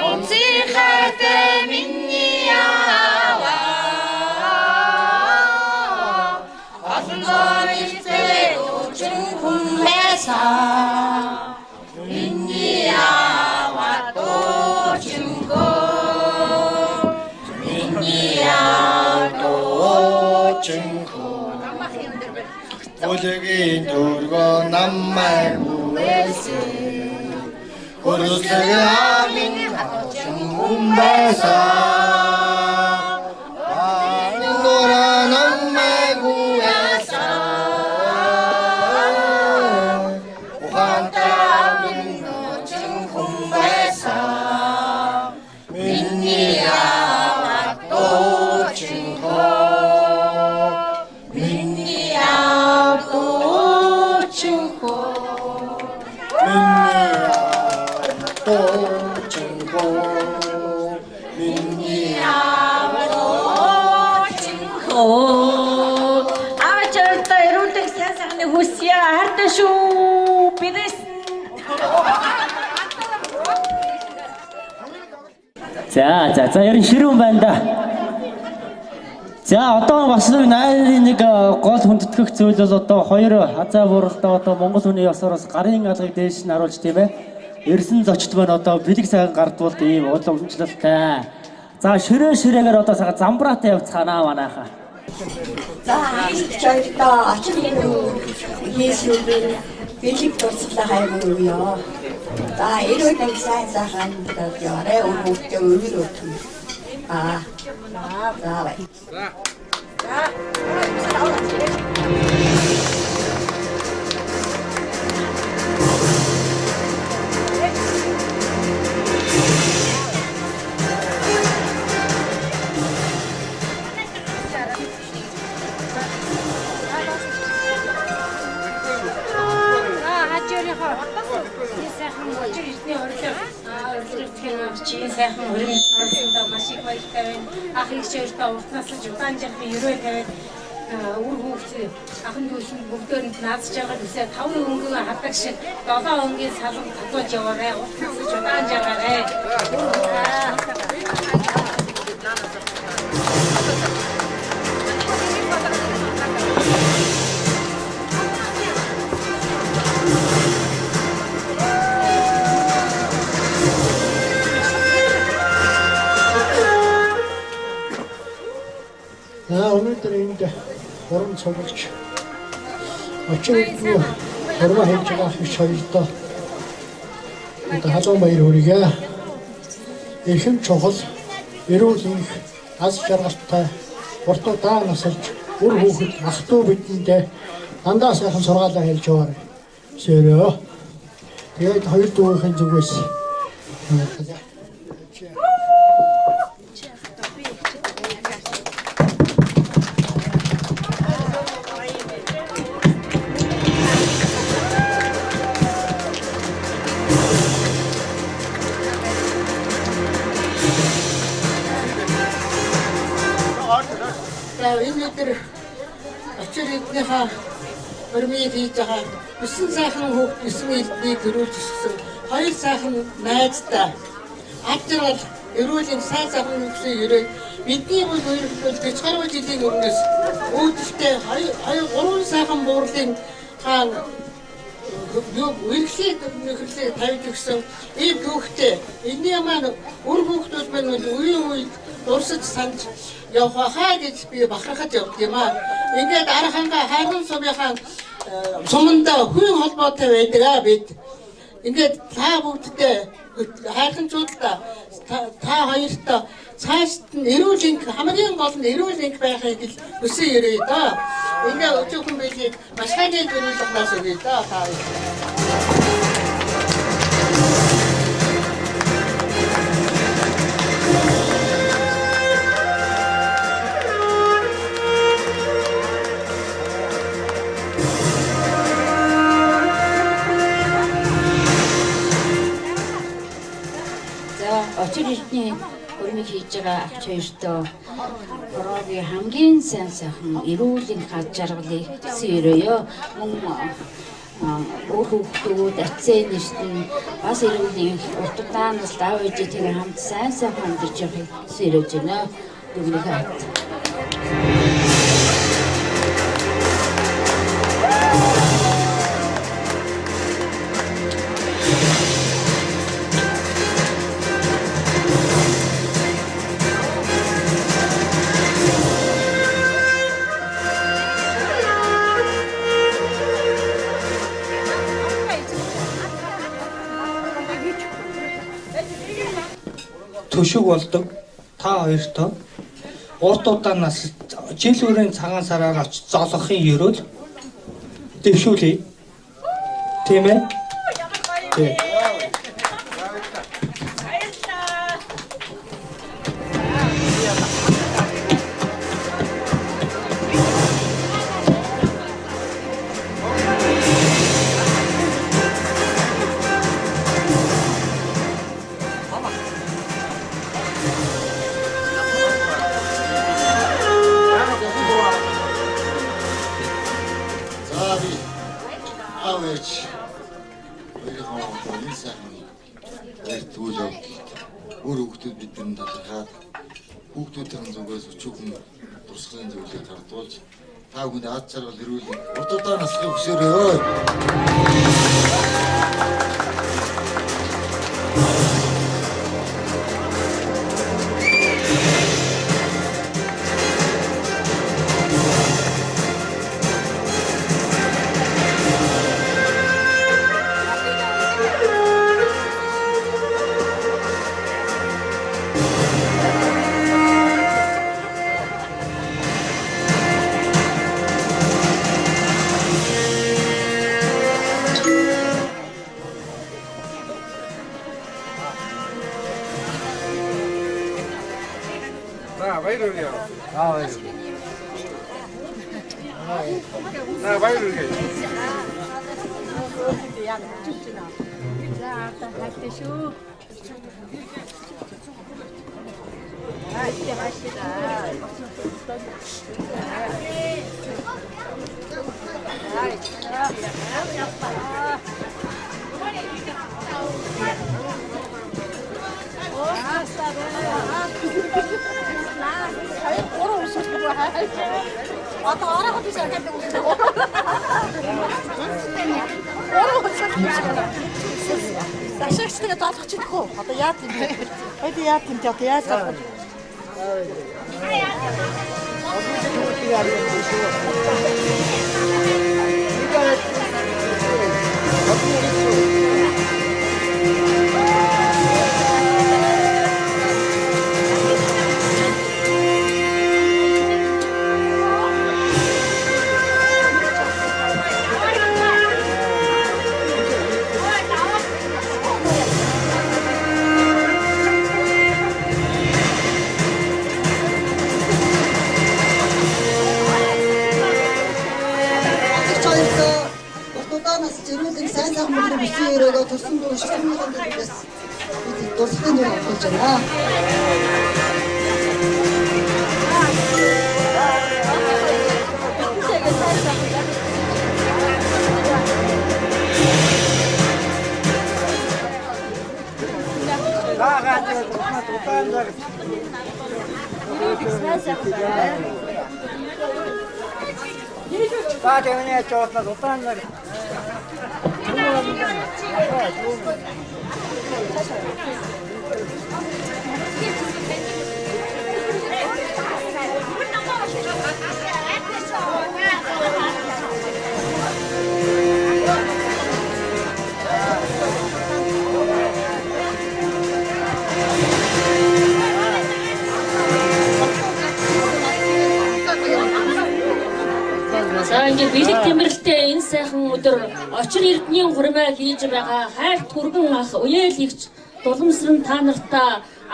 онцихатэ миний аава Миний аава дочинхо миний аава дочинхо Олегийн дөргөө намайг үесээ Хөрөслөг миний хатчин умбасаа Нора намайг үесээ Minni Авчиртай эрүүлэг сайн сайхны хүсье хайртай шүү. Бидээс За ер нь ширүүн байна да. За одоо бас нэг гол хүндэтгэх зүйл бол одоо хоёр хазаа бууралдаа одоо Монгол хүний ёсороос гарын алгыг дээш нь харуулж тийм ээ. Эрсэн зочд маань одоо бэлэг сайхан гардвуулт ийм уламжлалтай. За ширээгээр одоо сага замбраатай явцгаанаа манайхаа. За чойдоо очир хийсүүл бэлэг дурслаа хайгууё. За эрүүл нэг сайн сайхан яваарэ өгөөтэй өвөр өгөх. За бай. Чи сайхан өрийн цаасында маш их баяртай байна. Ах их чөөртөө уртнаас л удаан жаргын ерөө тавиад үр хүүхдээ ахын дүүсэнд бүгдөө наазж байгаа гэсэн 5 өнгөө хадаг шиг 7 өнгийн салан татууж яваарай. Уртнаас л удаан жаргаарай. Өнөөдөр энд хурам цуглаж очир хурмаа хийж байгаа их соёлтой халуун баяр хүргэе. Эрхэм чухал эрүүл их аз жаргалтай урт удаан насалж үр хүүхэд ах トゥ бидэндээ дандаа сайхан сургаалаа хэлж яваарай. Сэрөө. Тэгээд хоёр дүүхийн зүгээс өнөөдөр очир эднийхээ хормыг хийж байгаа 9 сайхан хүүхд 9 элднийг төрүүлж өсгсөн 2 сайхан найзтай авчрал эрүүлийн сайн сайхан нөхцөл өрөө бидний бол өөрөлдөл 40 жилийн өмнөөс үүдэлтэй 3 сайхан буурлын хаан үргэлжлээд нөхөрлөө тавьж өгсөн ийм хүүхдээ энэний маань үр хүүхдүүд маань үеийн үед дурсаж санаж явах хаа гэж би бахархаж явдаг юм аа. Ингээд арханга хайрын сумынхаа суманда хүн холбоотой байдаг бид. Ингээд та бүгдтэй хайрханчуудаа та хоёртой цаашд нь эрүүл хамгийн гол нь эрүүл байхыг хүсэн өрөө доо. Ингээд өчүүхэн билийг маш хайрын төрүүлгээс өгье доо та. Очир эрдний хурмыг хийж байгаа авч хоёртоо хороогийн хамгийн сайн сайхан эрүүлийн гаж жаргалыг хүсэн өрөөё. Мөн өөр хүүхдүүд ацээ нэртэн бас эрүүлийн урт удаан нас аав ээжтэйгээ хамт сайн сайхан амьдарч явахыг хүсэн өрөөж байна. Бүгнийхээ хамт. Төшөг болдог та хоёртой урт удаанаас жил үрийн цагаан сараар очиж зоолохын ерөөл дэвшүүлье. Тийм ээ? Тийм. хүүхдүүдийн зүгээс өчүүхэн туршлагын зөвлөгөөг хардуулж та бүхэнд аз жаргал ирүүлэх урт удаан наслахыг хүсээрээ. Дашигчдээ залгах чадахгүй. Одоо яа тийм бэ? Хоёул яа тийм те одоо яаж залгах? Зэрүүлэн сайн сайхан мөрөөр өссөн өрөөгөө төрсөн дөрөв шигнийхэн дээрээс дурсахын зүйл болж байна. За ингээд бэлэг тэмрэлтэй энэ сайхан өдөр очир эрдэнийн хуримаа хийж байгаа хайрт хүргэн ах уяалэгч дуламсран та нартаа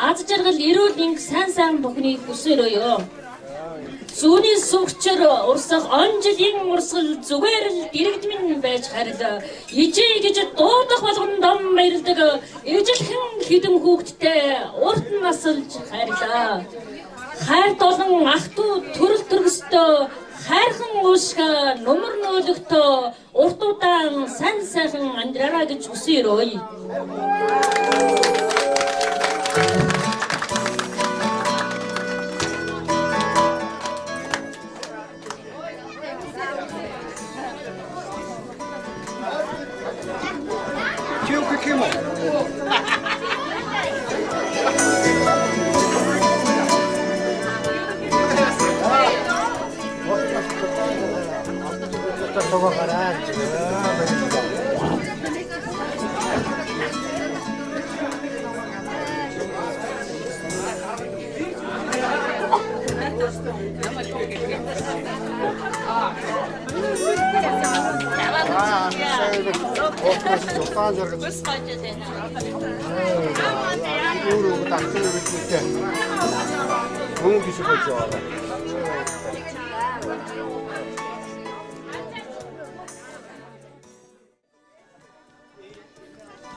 аз жаргал эрүүл энх сайн бүхнийг хүсээрөөё. Зүүнний сүгчээр урсах он жилийн урсгал зүгээр л дэрэгдмэн байж харил ижээ гэж дуудах болгон дом баярдаг эвжилхэн хідэн хүүхдтэй урт насалж хайрлаа. Хайрт олон ах トゥ төрөл төрөстөө хайрхан уушга нөмөр нөөлөгтөө урт удаан сайн сайхан амьдраарай гэж хүсээрөөе.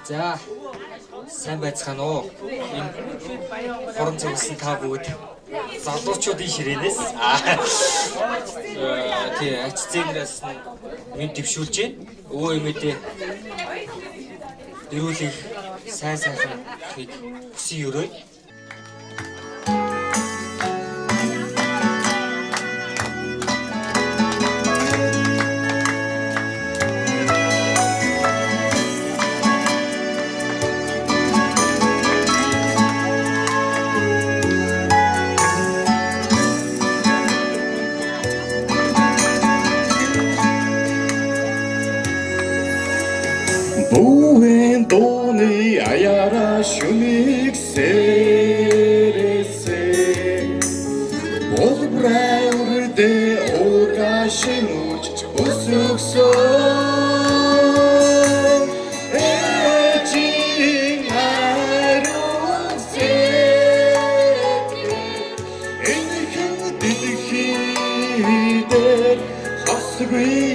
За сайн байцгаана уу? Энэ хорон зөвсөн та бүгд залуучуудын ширээнээс тий ач зээгнээс мэд дэвшүүлж байна. Өвөө эмээдээ эрүүлэх сайн сайхан хүсье өрөөе. urde orgashin uch usukso ejin aruse enхэн дэлхийдэр хасгүй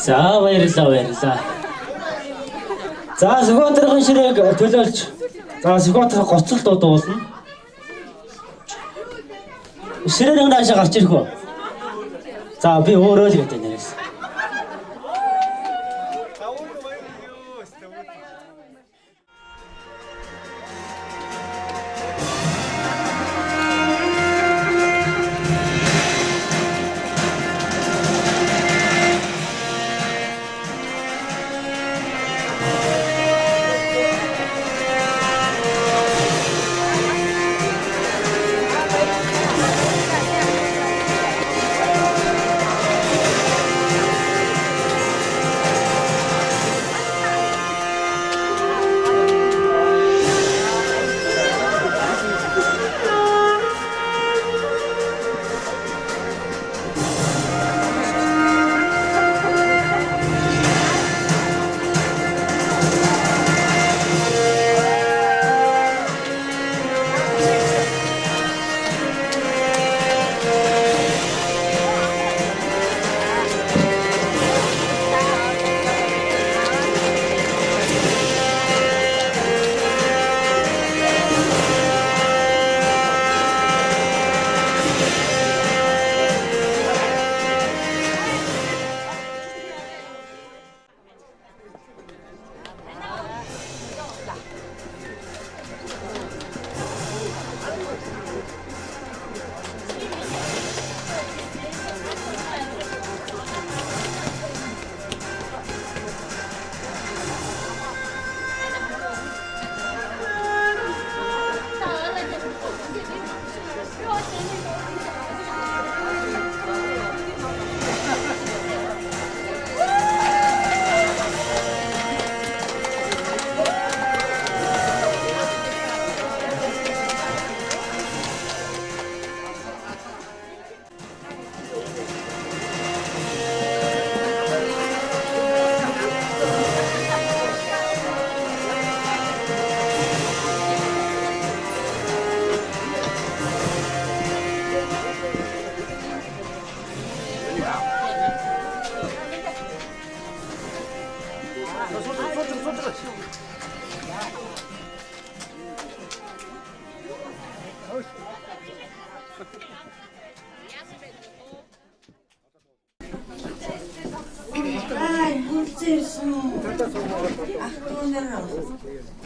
За баярлалаа. За Сүхбаатарын ширээг төлөөлж за Сүхбаатар гоцол дуудуулна. Ширээний наашаа гарч ирэх үү? За би өөрөө л гэдэг нэрээс.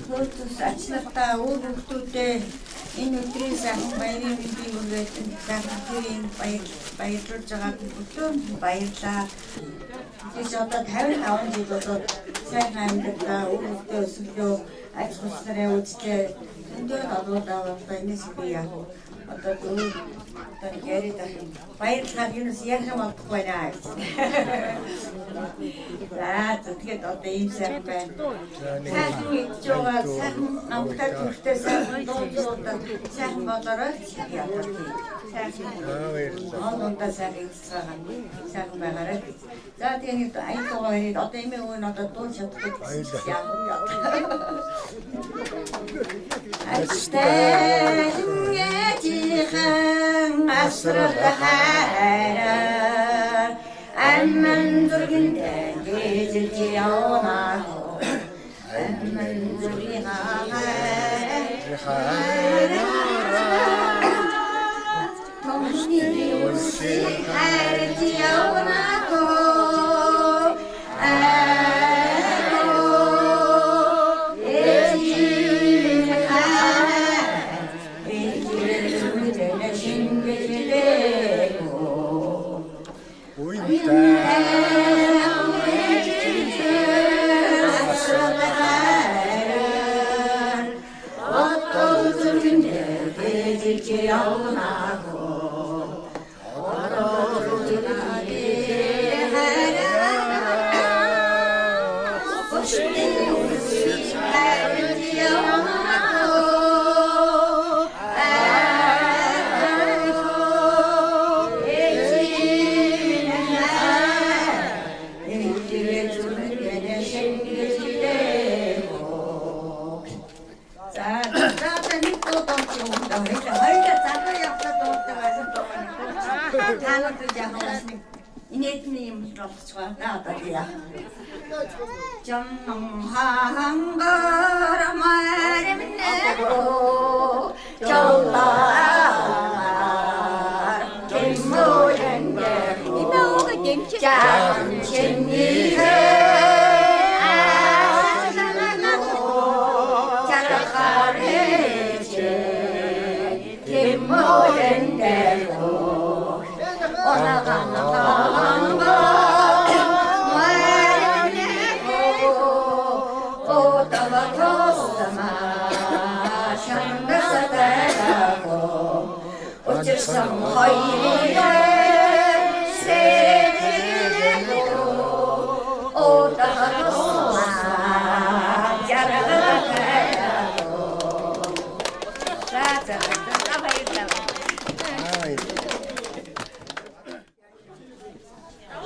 Хөөцөс ачлалтаа өөр хүмүүстээ энэ өдрийн сайхан баярын мэндийг хүргэж сайхан тэрийн баярлуулж байгаад өглөө баярлаа. Тэгээс одоо 55 жил болоод сайхан амьдралаа өөртөө өсөлөө аж ахуйнаа үзлээ. Өндөө олоодаа энэс би яг одоо дөрөв одоо яриад баярлалаа юунаас ярих юм болохгүй наа. Тэгээд одоо ийм сайхан байна. Сайхан ичүүгээ сайхан намтай төртэй сайхан дуудаад сайхан болоорой. Сайхан онда сайхан иццаагаа сайхан байгаарай. За тэгээд аятгаа хоёрыг одоо эмээ өвн одоо дуул чаддаг. Астайхан асрал хайраа аман зүргэндээ дэжиж явна аман зүргийн хайраа томшны үсээ хайрж явна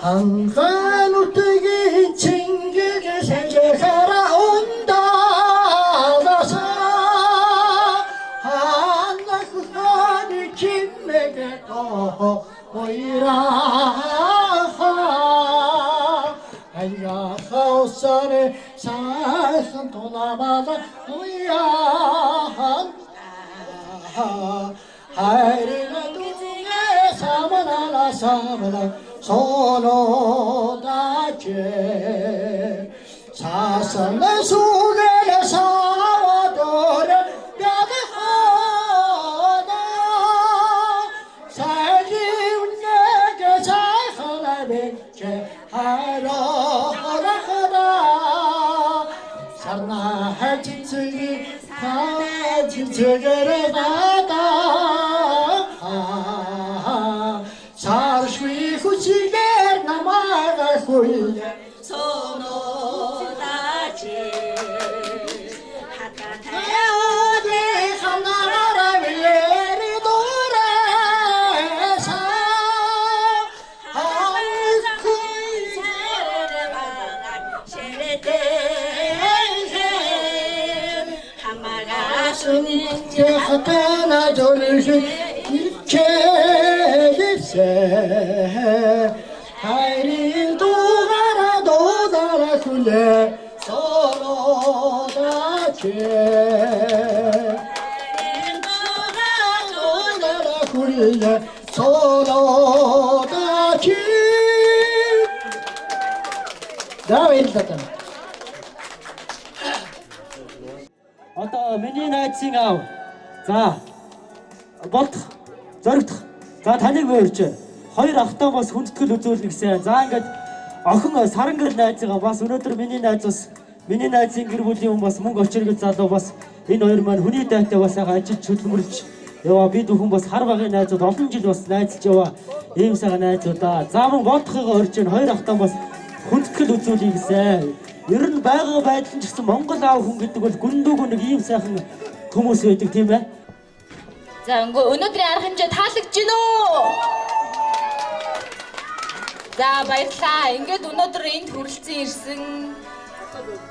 한간우뜨기 챙기게 생겨가라 온다 나사 한나 그간이 김내게 또 보이라 아이가 사오살에 사선 도나마다 우야한 하이리가 둥에 사마나라 사마나 소노다제 사선의 속에 사와도를 뼈대하다 살림 내게 잘하나 백제 하러라 하다 사나 진승이 다 진승을 받아 사르쉬 후지게 남아가 후이에 소노다지 하다타야 어디 하나라 위에리 돌아서 아이쿠 이제를 막아 쉐레테 하마가 수니 하타나 조르시 일체기세 하이리 도가라 굴레 서로다제 도가라 굴레 서로다제 나 왼다다 Одоо миний найзын аав. За. Болдох. Зоригдох. За таныг өөрч. Хоёр ахтаа бас хүндэтгэл үзүүлнэ гэсэн. За ингээд охин саран гэр найзгаа бас өнөөдөр миний найзын гэр бүлийн хүн бас мөнгө очиргол залуу бас энэ хоёр маань хүний дайтай бас ажиллаж хөдөлмөрлж яваа. Бид бүхэн бас хар багын найзууд олон жил бас найзалж яваа. Ийм сайхан найзуудаа. За мөн бодохыг орж ийн хоёр ахтаа бас хүндэтгэл үзүүлье гэсэн. Ер нь байгаль байдал ч гэсэн Монгол аав хүн гэдэг бол гүндүүг нэг ийм сайхан хүмүүс байдаг тийм ээ. За өнөөдрийн арга хэмжээ таалагдж гинэ үү? За баярлалаа. Ингээд өнөөдөр энд хүрэлцэн ирсэн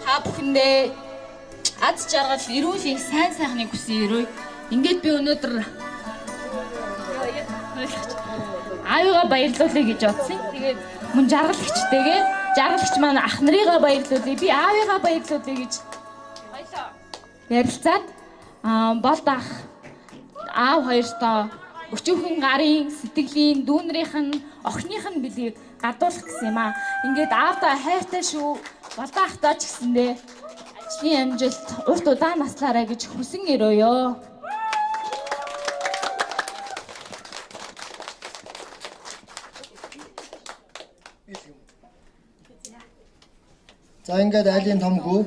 та бүхэндээ аз жаргал эрүүл их сайн сайхныг хүсэн өрөө. Ингээд би өнөөдөр аавыгаа баярлуулъя гэж бодсон. Тэгээд мөн жаргалагч маань ах нарыгаа баярлуулъя. Би аавыгаа баярлуулъя гэж ярилцаад болд ах аав хоёртоо өчүүхэн гарын сэтгэлийн дүүнрийнх нь охиных нь билийг гадуулах гэсэн юм аа. Ингээд аавдаа хайртай шүү. Болдоо ахтаа ч гэсэндээ ажлын амжилт урт удаан наслаарай гэж хүсэн өрөөё. За ингээд айлын том хүү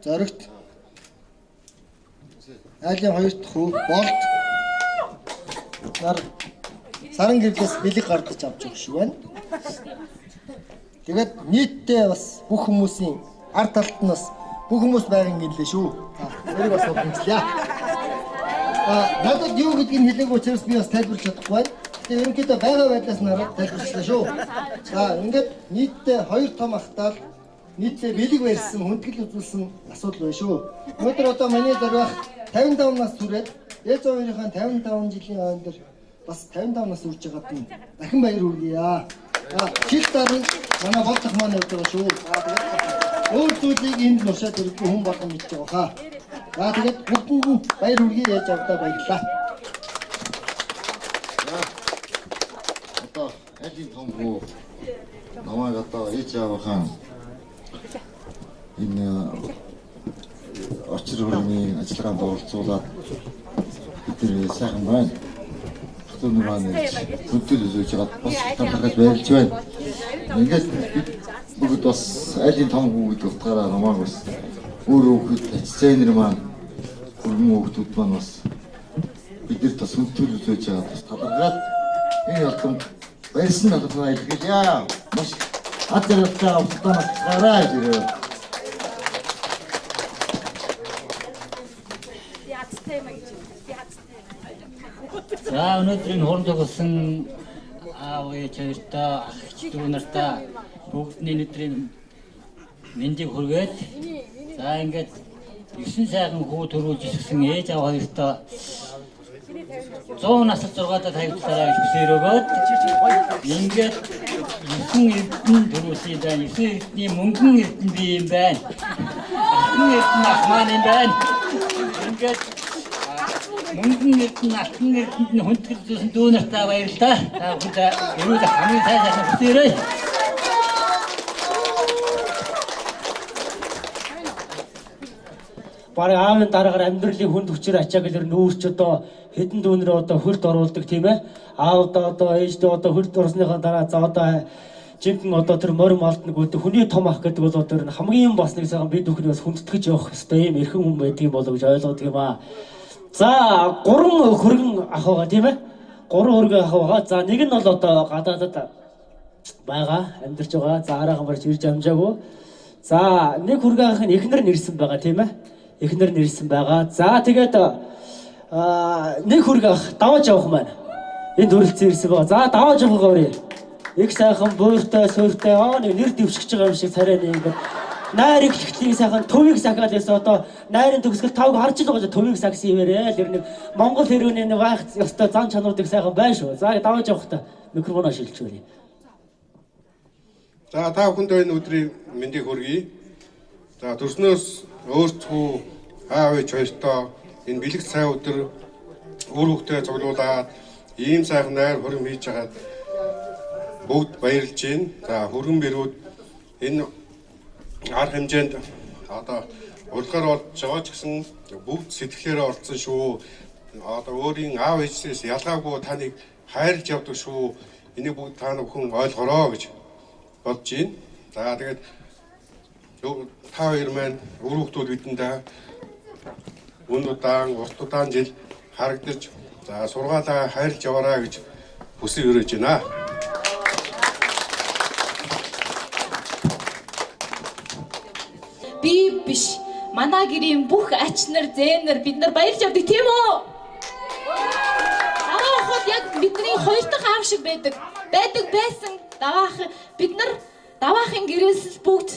зоригт айлын хоёр дахь хүү болд саран гэрлээс бэлэг гардаж авч явах шүү байна. Тэгээд нийтдээ бас бүх хүмүүсийн ард талд нь бас бүх хүмүүс байгаа юм гэлээ шүү. Тэрийг бас бодомжлаа. Надад юу гэдгийг хэлээгүй учраас би бас тайлбарлаж чадахгүй байна. Тэгээд ерөнхийдөө байгаа байдлаас нь хараад тайлбарлалаа шүү. За ингээд нийтдээ хоёр том ахтаал нийтлээ бэлэг барьсан хүндэтгэл үзүүлсэн асуудал байна шүү. Өнөөдөр одоо миний дөрвөх 55 нас түрээд ээж аваарынхаа 55 жилийн хойно дээр бас 55 нас үрж байгаад нь дахин баяр хүргье. Жил дараа манай болдох маань явж байгаа шүү. Өөр зүйлийг энд нушаад ирэх хүн болгон мэдж байгаа хаа. За тэгээд бүгдэнд нь баяр хүргье яаж авдаа баярлалаа. Одоо айлын том хүү намайг одоо ээж аваахаа энэ очир хөрмийн ажиллагаанд оролцуулаад тэр сайхан байна. Хөтөн маань хөтөл үзүүлж байгаа бас талхаж байлж байна. Ингээд бүгд бас айлын том хүү гэдэг утгаараа намайг бас өөр хүүхэд ачцэнэр маань хөрмөн хүүхдүүд маань бас бидэрт бас хөтөл үзүүлж байгаа бас талхаад энэ ялтанд баярсан талхаа илэрхийлье. Маш аз жаргалтай авалтаа гараа ирээ. За өнөөдрийн хуурд болсон аав ээж хоёртаа ах дүү нартаа бүгдний өдрийн мэндийг хүргээд за ингээд 9 сайхан хүү төрүүлж ирсэн ээж аав хоёртаа 100 настай 6-аад тавьчлаараа гэж хүсээр өгөөд ингээд 9 эрдэнэ төрүүлсэн байна. 9 эрдэнийн мөнгөн эрдэнэ би юм байна. Ахын эрдэнэ ах маань юм байна. Ингээд мөнгөн эрдэнэ ахын эрдэнэ хүндэтгэл зүйлсэн дүү нартаа баярлалаа. Та бүхэнд эрүүл хамгийн сайн сайхан хүсээрэй. Бараг аавын дараагаар амьдралын хүнд хүчээр ачаагаар нүүрч одоо хэдэн дүүнрээ одоо хөлд оруулдаг тийм ээ. Аавдаа одоо ээждээ одоо хөлд орсныхаа дараа за одоо жинхэнэ одоо тэр морим алдна гэдэг хүний том ах гэдэг бол одоо хамгийн бас нэг сайхан бид бүхний бас хүндэтгэж явах хэвээр юм эрхэм хүн байдаг юм болов гэж ойлгодог юм аа. За 3 хөргөн ах байгаа тийм ээ. 3 хөргөн ах байгаа. За нэг нь бол одоо гадаадад байгаа амьдарч байгаа. За араахан барьж ирж амжаагүй. За нэг хөргөн ах нь эхнэр нэрсэн байгаа тийм ээ. Эхнэр нэрсэн байгаа. За тэгээд нэг хөргөн ах даваж явах маань энд хүрэлцэн ирсэн байгаа. За даваж явах гоорё. Их сайхан бууртай сууртай нэг нэр дэвшиж байгаа юм шиг царайны ингээд найр ихлэхлийн сайхан төвийг сахиад байсан одоо найрын төгсгөл тавг харж л байгаа төвийг сагсан юмээрээ л нэг Монгол хэрүүний нэг байх ёстой зан чанаруудыг сайхан байна шүү. За даваж явахдаа микрофоноо шилжүүлье. За та бүхэнд энэ өдрийн мэндийг хүргэе. За төрснөөс өөртөө аав ээж хоёртоо энэ бэлэг цай өдөр өөр хүүхдээ цуглуулад ийм сайхан найр хөрөм хийж хагаад бүгд баярлж байна. За хөргөн бэрүүд энэ арга хэмжээнд одоо урлагаар болж байгаа ч гэсэн бүгд сэтгэлээрээ орцсон шүү. Одоо өөрийн аав ээжээс ялгаагүй таныг хайрлж явдаг шүү. Энийг бүгд та бүхэн ойлгороо гэж бодож байна. За тэгээд та хоёр маань үр хүүхдүүд бидэндээ үн удаан, урт удаан жил харагдаж за сургаалаа хайрлж яваарай гэж хүсэж өрөөж байна. Би биш. Манай гэрийн бүх ач нар, зээн нар бид нар баярлж явдаг тийм үү? Аваахад яг бидний хоёр дахь аав шиг байдаг байсан. Бид нар даваахын гэрээс л бүгд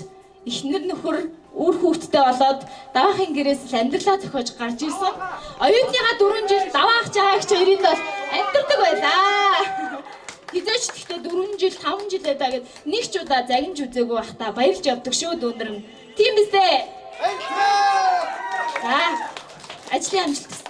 эхнэр нөхөр үр хүүхдтэй болоод даваахын гэрээс л амьдралаа зохиож гарч ирсэн. Оюутныгаа 4 жил даваах чаагч хоёрын бол амьдардаг байлаа. Хизээч гэхдээ 4 жил 5 жил байдаа гэд нэг ч удаа загинж үзээгүй бахта баярлж явдаг шүү дүүнэр нь. Тийм биз дээ. За ажлын амжилт.